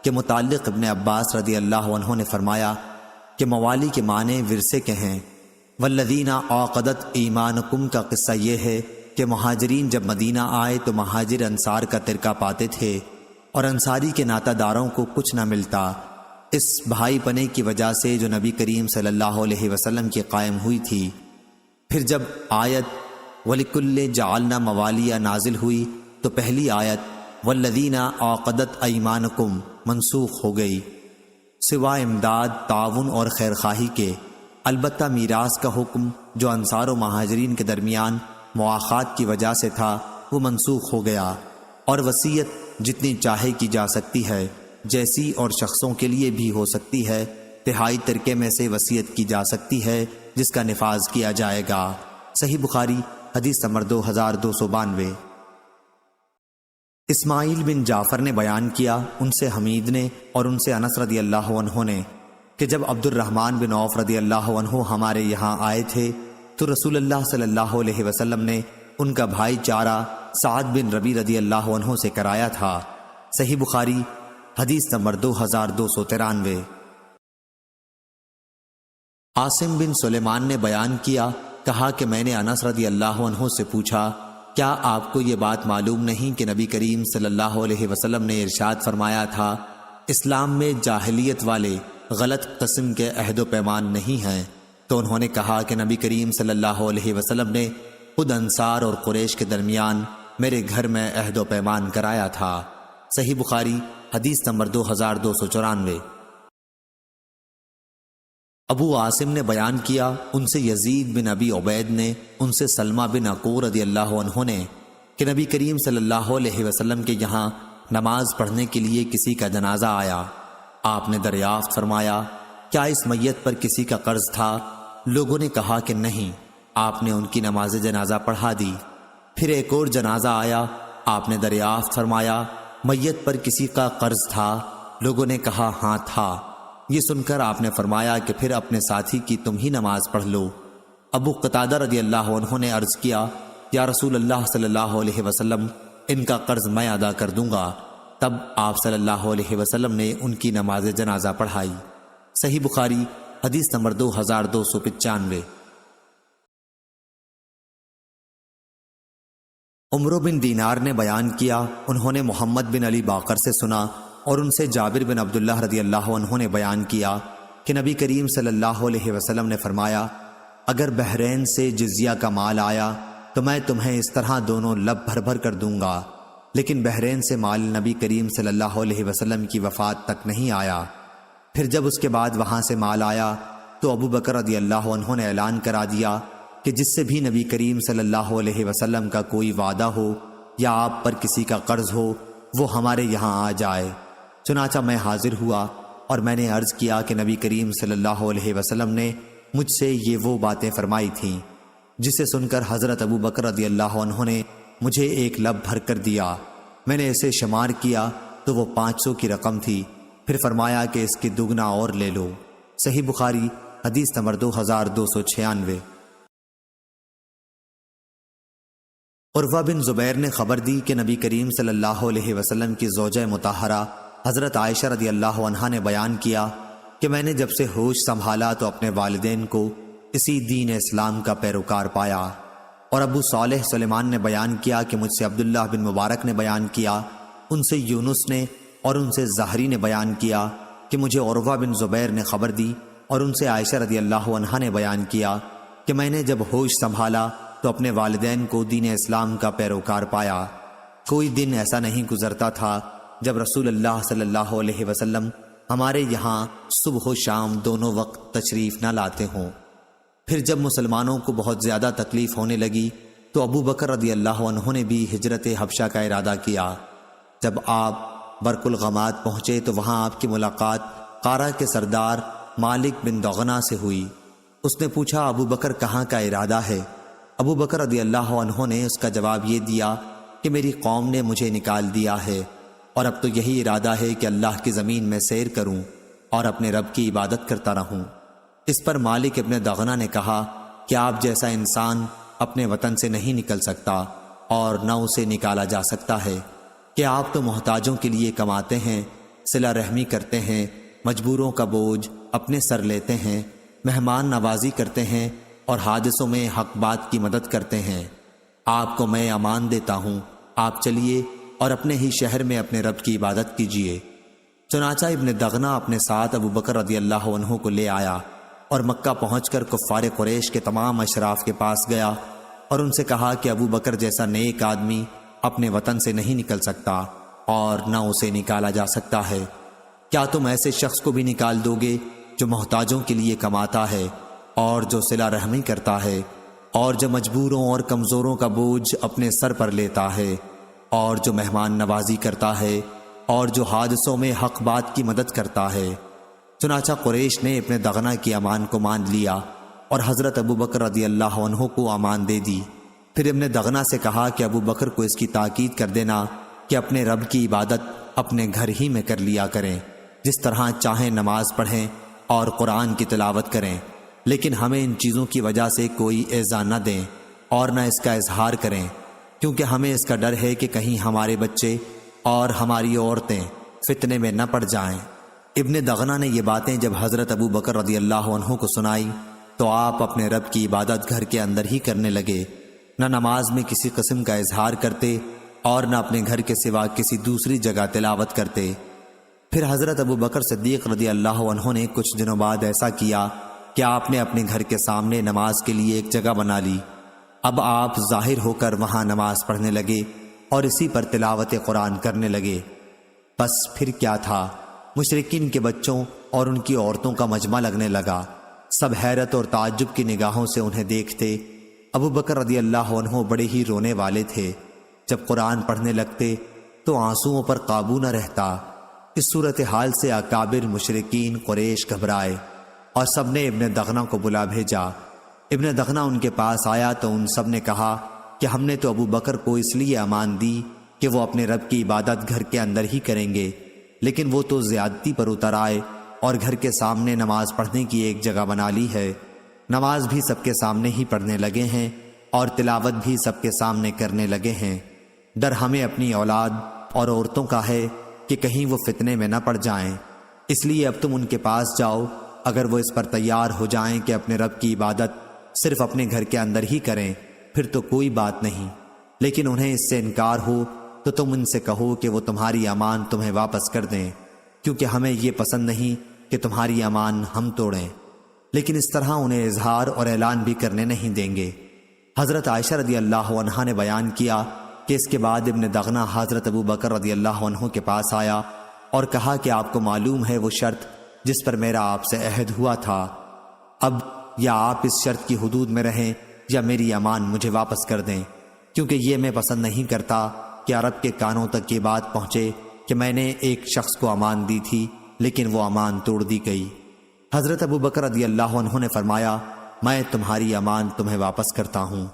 A: کے متعلق ابن عباس رضی اللہ عنہ نے فرمایا کہ موالی کے معنی ورثے کے ہیں۔ وَالَّذِينَ عَقَدَتْ ایمانکم کا قصہ یہ ہے کہ مہاجرین جب مدینہ آئے تو مہاجر انصار کا ترکہ پاتے تھے، اور انصاری کے ناطہ داروں کو کچھ نہ ملتا، اس بھائی پنے کی وجہ سے جو نبی کریم صلی اللہ علیہ وسلم کی قائم ہوئی تھی۔ پھر جب آیت وَلِكُلِّ جَعَلْنَا مَوَالِيَ نازل ہوئی تو پہلی آیت وَالَّذِينَ عَقَدَتْ ایمانکم منسوخ ہو گئی، سوا امداد، تعاون اور خیرخواہی کے۔ البتہ میراث کا حکم جو انصار و مہاجرین کے درمیان مواخات کی وجہ سے تھا وہ منسوخ ہو گیا، اور وصیت جتنی چاہے کی جا سکتی ہے، جیسی اور شخصوں کے لیے بھی ہو سکتی ہے، تہائی ترکے میں سے وصیت کی جا سکتی ہے جس کا نفاذ کیا جائے گا۔ صحیح بخاری حدیث نمبر 2292۔ اسماعیل بن جعفر نے بیان کیا، ان سے حمید نے اور ان سے انس رضی اللہ عنہ نے کہ جب عبد الرحمن بن عوف رضی اللہ عنہ ہمارے یہاں آئے تھے تو رسول اللہ صلی اللہ علیہ وسلم نے ان کا بھائی چارہ سعد بن ربی رضی اللہ عنہ سے کرایا تھا۔ صحیح بخاری حدیث نمبر 2293۔ عاصم بن سلیمان نے بیان کیا، کہا کہ میں نے انس رضی اللہ عنہ سے پوچھا، کیا آپ کو یہ بات معلوم نہیں کہ نبی کریم صلی اللہ علیہ وسلم نے ارشاد فرمایا تھا اسلام میں جاہلیت والے غلط قسم کے عہد و پیمان نہیں ہیں؟ تو انہوں نے کہا کہ نبی کریم صلی اللہ علیہ وسلم نے خود انصار اور قریش کے درمیان میرے گھر میں عہد و پیمان کرایا تھا۔ صحیح بخاری حدیث نمبر 2294۔ ابو عاصم نے بیان کیا، ان سے یزید بن ابی عبید نے، ان سے سلمہ بن عقور رضی اللہ عنہ نے کہ نبی کریم صلی اللہ علیہ وسلم کے یہاں نماز پڑھنے کے لیے کسی کا جنازہ آیا۔ آپ نے دریافت فرمایا، کیا اس میت پر کسی کا قرض تھا؟ لوگوں نے کہا کہ نہیں۔ آپ نے ان کی نماز جنازہ پڑھا دی۔ پھر ایک اور جنازہ آیا، آپ نے دریافت فرمایا، میت پر کسی کا قرض تھا؟ لوگوں نے کہا ہاں تھا۔ یہ سن کر آپ نے فرمایا کہ پھر اپنے ساتھی کی تم ہی نماز پڑھ لو۔ ابو قتادہ رضی اللہ عنہ نے عرض کیا، یا رسول اللہ صلی اللہ علیہ وسلم، ان کا قرض میں ادا کر دوں گا۔ تب آپ صلی اللہ علیہ وسلم نے ان کی نماز جنازہ پڑھائی۔ صحیح بخاری حدیث نمبر 2295۔ عمرو بن دینار نے بیان کیا، انہوں نے محمد بن علی باقر سے سنا اور ان سے جابر بن عبداللہ رضی اللہ عنہ نے بیان کیا کہ نبی کریم صلی اللہ علیہ وسلم نے فرمایا، اگر بحرین سے جزیہ کا مال آیا تو میں تمہیں اس طرح دونوں لب بھر بھر کر دوں گا، لیکن بحرین سے مال نبی کریم صلی اللہ علیہ وسلم کی وفات تک نہیں آیا۔ پھر جب اس کے بعد وہاں سے مال آیا تو ابو بکر رضی اللہ عنہ نے اعلان کرا دیا کہ جس سے بھی نبی کریم صلی اللہ علیہ وسلم کا کوئی وعدہ ہو یا آپ پر کسی کا قرض ہو وہ ہمارے یہاں آ جائے۔ چنانچہ میں حاضر ہوا اور میں نے عرض کیا کہ نبی کریم صلی اللہ علیہ وسلم نے مجھ سے یہ وہ باتیں فرمائی تھیں، جسے سن کر حضرت ابو بکر رضی اللہ عنہ نے مجھے ایک لب بھر کر دیا۔ میں نے اسے شمار کیا تو وہ 500 کی رقم تھی۔ پھر فرمایا کہ اس کی دگنا اور لے لو۔ صحیح بخاری حدیث نمبر 2296۔ عروہ بن زبیر نے خبر دی کہ نبی کریم صلی اللہ علیہ وسلم کی زوجہ مطہرہ حضرت عائشہ رضی اللہ عنہا نے بیان کیا کہ میں نے جب سے ہوش سنبھالا تو اپنے والدین کو اسی دین اسلام کا پیروکار پایا۔ اور ابو صالح سلیمان نے بیان کیا کہ مجھ سے عبداللہ بن مبارک نے بیان کیا، ان سے یونس نے اور ان سے زہری نے بیان کیا کہ مجھے عروہ بن زبیر نے خبر دی، اور ان سے عائشہ رضی اللہ عنہا نے بیان کیا کہ میں نے جب ہوش سنبھالا تو اپنے والدین کو دین اسلام کا پیروکار پایا۔ کوئی دن ایسا نہیں گزرتا تھا جب رسول اللہ صلی اللہ علیہ وسلم ہمارے یہاں صبح و شام دونوں وقت تشریف نہ لاتے ہوں۔ پھر جب مسلمانوں کو بہت زیادہ تکلیف ہونے لگی تو ابو بکر رضی اللہ عنہ نے بھی ہجرت حبشہ کا ارادہ کیا۔ جب آپ برق الغماد پہنچے تو وہاں آپ کی ملاقات قارہ کے سردار مالک بن دغنہ سے ہوئی۔ اس نے پوچھا، ابو بکر کہاں کا ارادہ ہے؟ ابو بکر رضی اللہ عنہ نے اس کا جواب یہ دیا کہ میری قوم نے مجھے نکال دیا ہے، اور اب تو یہی ارادہ ہے کہ اللہ کی زمین میں سیر کروں اور اپنے رب کی عبادت کرتا رہوں۔ اس پر مالک ابن دغنہ نے کہا کہ آپ جیسا انسان اپنے وطن سے نہیں نکل سکتا اور نہ اسے نکالا جا سکتا ہے، کہ آپ تو محتاجوں کے لیے کماتے ہیں، صلہ رحمی کرتے ہیں، مجبوروں کا بوجھ اپنے سر لیتے ہیں، مہمان نوازی کرتے ہیں اور حادثوں میں حق بات کی مدد کرتے ہیں۔ آپ کو میں امان دیتا ہوں، آپ چلیے اور اپنے ہی شہر میں اپنے رب کی عبادت کیجیے۔ چنانچہ ابن دغنہ اپنے ساتھ ابو بکر رضی اللہ عنہ کو لے آیا اور مکہ پہنچ کر کفار قریش کے تمام اشراف کے پاس گیا اور ان سے کہا کہ ابو بکر جیسا نیک آدمی اپنے وطن سے نہیں نکل سکتا اور نہ اسے نکالا جا سکتا ہے۔ کیا تم ایسے شخص کو بھی نکال دو گے جو محتاجوں کے لیے کماتا ہے اور جو صلہ رحمی کرتا ہے اور جو مجبوروں اور کمزوروں کا بوجھ اپنے سر پر لیتا ہے اور جو مہمان نوازی کرتا ہے اور جو حادثوں میں حق بات کی مدد کرتا ہے؟ چنانچہ قریش نے ابن دغنہ کی امان کو مان لیا اور حضرت ابو بکر رضی اللہ عنہ کو امان دے دی۔ پھر ابن دغنہ سے کہا کہ ابو بکر کو اس کی تاکید کر دینا کہ اپنے رب کی عبادت اپنے گھر ہی میں کر لیا کریں، جس طرح چاہیں نماز پڑھیں اور قرآن کی تلاوت کریں، لیکن ہمیں ان چیزوں کی وجہ سے کوئی ایذا نہ دیں اور نہ اس کا اظہار کریں، کیونکہ ہمیں اس کا ڈر ہے کہ کہیں ہمارے بچے اور ہماری عورتیں فتنے میں نہ پڑ جائیں۔ ابن دغنہ نے یہ باتیں جب حضرت ابو بکر رضی اللہ عنہ کو سنائی تو آپ اپنے رب کی عبادت گھر کے اندر ہی کرنے لگے، نہ نماز میں کسی قسم کا اظہار کرتے اور نہ اپنے گھر کے سوا کسی دوسری جگہ تلاوت کرتے۔ پھر حضرت ابو بکر صدیق رضی اللہ عنہ نے کچھ دنوں بعد ایسا کیا کہ آپ نے اپنے گھر کے سامنے نماز کے لیے ایک جگہ بنا لی۔ اب آپ ظاہر ہو کر وہاں نماز پڑھنے لگے اور اسی پر تلاوت قرآن کرنے لگے۔ بس پھر کیا تھا، مشرکین کے بچوں اور ان کی عورتوں کا مجمع لگنے لگا، سب حیرت اور تعجب کی نگاہوں سے انہیں دیکھتے۔ ابو بکر رضی اللہ عنہ بڑے ہی رونے والے تھے، جب قرآن پڑھنے لگتے تو آنسوؤں پر قابو نہ رہتا۔ اس صورتحال سے اکابر مشرکین قریش گھبرائے اور سب نے ابن دغنہ کو بلا بھیجا۔ ابن دغنہ ان کے پاس آیا تو ان سب نے کہا کہ ہم نے تو ابو بکر کو اس لیے امان دی کہ وہ اپنے رب کی عبادت گھر کے اندر ہی کریں گے، لیکن وہ تو زیادتی پر اتر آئے اور گھر کے سامنے نماز پڑھنے کی ایک جگہ بنا لی ہے۔ نماز بھی سب کے سامنے ہی پڑھنے لگے ہیں اور تلاوت بھی سب کے سامنے کرنے لگے ہیں۔ ڈر ہمیں اپنی اولاد اور عورتوں کا ہے کہ کہیں وہ فتنے میں نہ پڑ جائیں، اس لیے اب تم ان کے پاس جاؤ، اگر وہ اس پر تیار ہو جائیں کہ اپنے رب کی عبادت صرف اپنے گھر کے اندر ہی کریں پھر تو کوئی بات نہیں، لیکن انہیں اس سے انکار ہو تو تم ان سے کہو کہ وہ تمہاری امان تمہیں واپس کر دیں، کیونکہ ہمیں یہ پسند نہیں کہ تمہاری امان ہم توڑیں، لیکن اس طرح انہیں اظہار اور اعلان بھی کرنے نہیں دیں گے۔ حضرت عائشہ رضی اللہ عنہا نے بیان کیا کہ اس کے بعد ابن دغنہ حضرت ابو بکر رضی اللہ عنہ کے پاس آیا اور کہا کہ آپ کو معلوم ہے وہ شرط جس پر میرا آپ سے عہد ہوا تھا، اب یا آپ اس شرط کی حدود میں رہیں یا میری امان مجھے واپس کر دیں، کیونکہ یہ میں پسند نہیں کرتا کہ عرب کے کانوں تک یہ بات پہنچے کہ میں نے ایک شخص کو امان دی تھی لیکن وہ امان توڑ دی گئی۔ حضرت ابو بکر رضی اللہ عنہ نے فرمایا، میں تمہاری امان تمہیں واپس کرتا ہوں،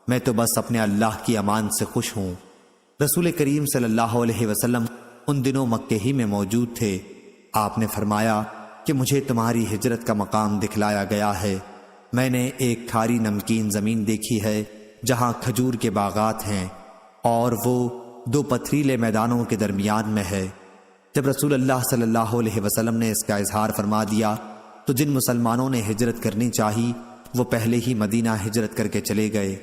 A: میں تو بس اپنے اللہ کی امان سے خوش ہوں۔ رسول کریم صلی اللہ علیہ وسلم ان دنوں مکے ہی میں موجود تھے۔ آپ نے فرمایا کہ مجھے تمہاری ہجرت کا مقام دکھلایا گیا ہے، میں نے ایک کھاری نمکین زمین دیکھی ہے جہاں کھجور کے باغات ہیں اور وہ دو پتھریلے میدانوں کے درمیان میں ہے۔ جب رسول اللہ صلی اللہ علیہ وسلم نے اس کا اظہار فرما دیا تو جن مسلمانوں نے ہجرت کرنی چاہی وہ پہلے ہی مدینہ ہجرت کر کے چلے گئے،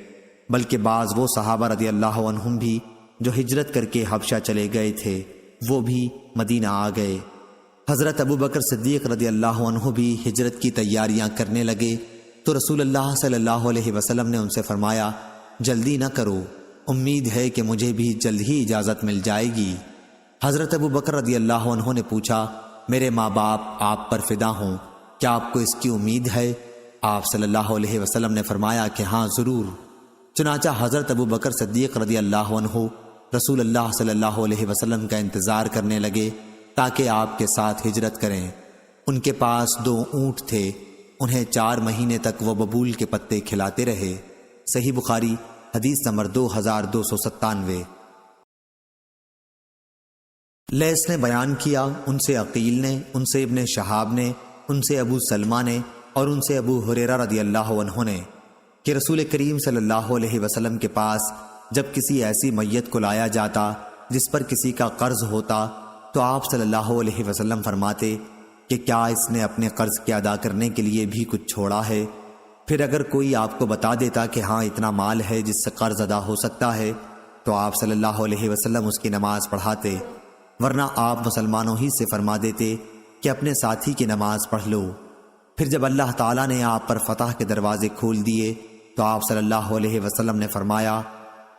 A: بلکہ بعض وہ صحابہ رضی اللہ عنہم بھی جو ہجرت کر کے حبشہ چلے گئے تھے وہ بھی مدینہ آ گئے۔ حضرت ابو بکر صدیق رضی اللہ عنہ بھی ہجرت کی تیاریاں کرنے لگے تو رسول اللہ صلی اللہ علیہ وسلم نے ان سے فرمایا، جلدی نہ کرو، امید ہے کہ مجھے بھی جلد ہی اجازت مل جائے گی۔ حضرت ابو بکر رضی اللہ عنہ نے پوچھا، میرے ماں باپ آپ پر فدا ہوں، کیا آپ کو اس کی امید ہے؟ آپ صلی اللہ علیہ وسلم نے فرمایا کہ ہاں ضرور۔ چنانچہ حضرت ابو بکر صدیق رضی اللہ عنہ رسول اللہ صلی اللہ علیہ وسلم کا انتظار کرنے لگے تاکہ آپ کے ساتھ ہجرت کریں۔ ان کے پاس 2 اونٹ تھے، انہیں 4 مہینے تک وہ ببول کے پتے کھلاتے رہے۔ صحیح بخاری حدیث نمبر 2297۔ لیث نے بیان کیا، ان سے عقیل نے، ان سے ابن شہاب نے، ان سے ابو سلمہ نے اور ان سے ابو ہریرہ رضی اللہ عنہ نے کہ رسول کریم صلی اللہ علیہ وسلم کے پاس جب کسی ایسی میت کو لایا جاتا جس پر کسی کا قرض ہوتا تو آپ صلی اللہ علیہ وسلم فرماتے کہ کیا اس نے اپنے قرض کے ادا کرنے کے لیے بھی کچھ چھوڑا ہے؟ پھر اگر کوئی آپ کو بتا دیتا کہ ہاں اتنا مال ہے جس سے قرض ادا ہو سکتا ہے تو آپ صلی اللہ علیہ وسلم اس کی نماز پڑھاتے، ورنہ آپ مسلمانوں ہی سے فرما دیتے کہ اپنے ساتھی کی نماز پڑھ لو۔ پھر جب اللہ تعالیٰ نے آپ پر فتح کے دروازے کھول دیے تو آپ صلی اللہ علیہ وسلم نے فرمایا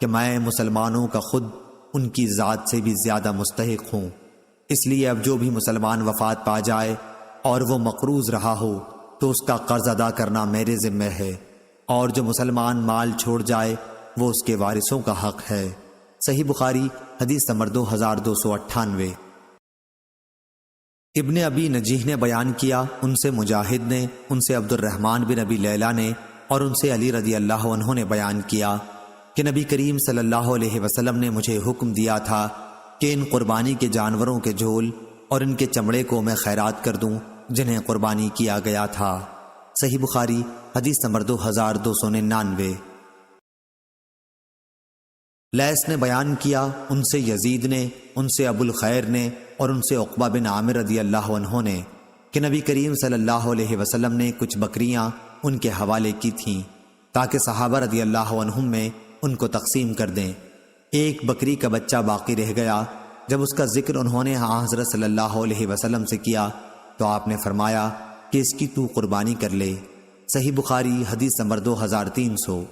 A: کہ میں مسلمانوں کا خود ان کی ذات سے بھی زیادہ مستحق ہوں، اس لیے اب جو بھی مسلمان وفات پا جائے اور وہ مقروض رہا ہو تو اس کا قرض ادا کرنا میرے ذمہ ہے، اور جو مسلمان مال چھوڑ جائے وہ اس کے وارثوں کا حق ہے۔ صحیح بخاری حدیث نمبر 2298۔ ابن ابی نجیح نے بیان کیا، ان سے مجاہد نے، ان سے عبد الرحمن بن ابی لیلہ نے اور ان سے علی رضی اللہ عنہ نے بیان کیا کہ نبی کریم صلی اللہ علیہ وسلم نے مجھے حکم دیا تھا کہ ان قربانی کے جانوروں کے جھول اور ان کے چمڑے کو میں خیرات کر دوں جنہیں قربانی کیا گیا تھا۔ صحیح بخاری حدیث نمبر 2299۔ لیث نے بیان کیا، ان سے یزید نے، ان سے ابو الخیر نے اور ان سے عقبہ بن عامر رضی اللہ عنہ نے کہ نبی کریم صلی اللہ علیہ وسلم نے کچھ بکریاں ان کے حوالے کی تھیں تاکہ صحابہ رضی اللہ عنہم میں ان کو تقسیم کر دیں۔ ایک بکری کا بچہ باقی رہ گیا، جب اس کا ذکر انہوں نے حضرت صلی اللہ علیہ وسلم سے کیا تو آپ نے فرمایا کہ اس کی تو قربانی کر لے۔ صحیح بخاری حدیث نمبر 2300۔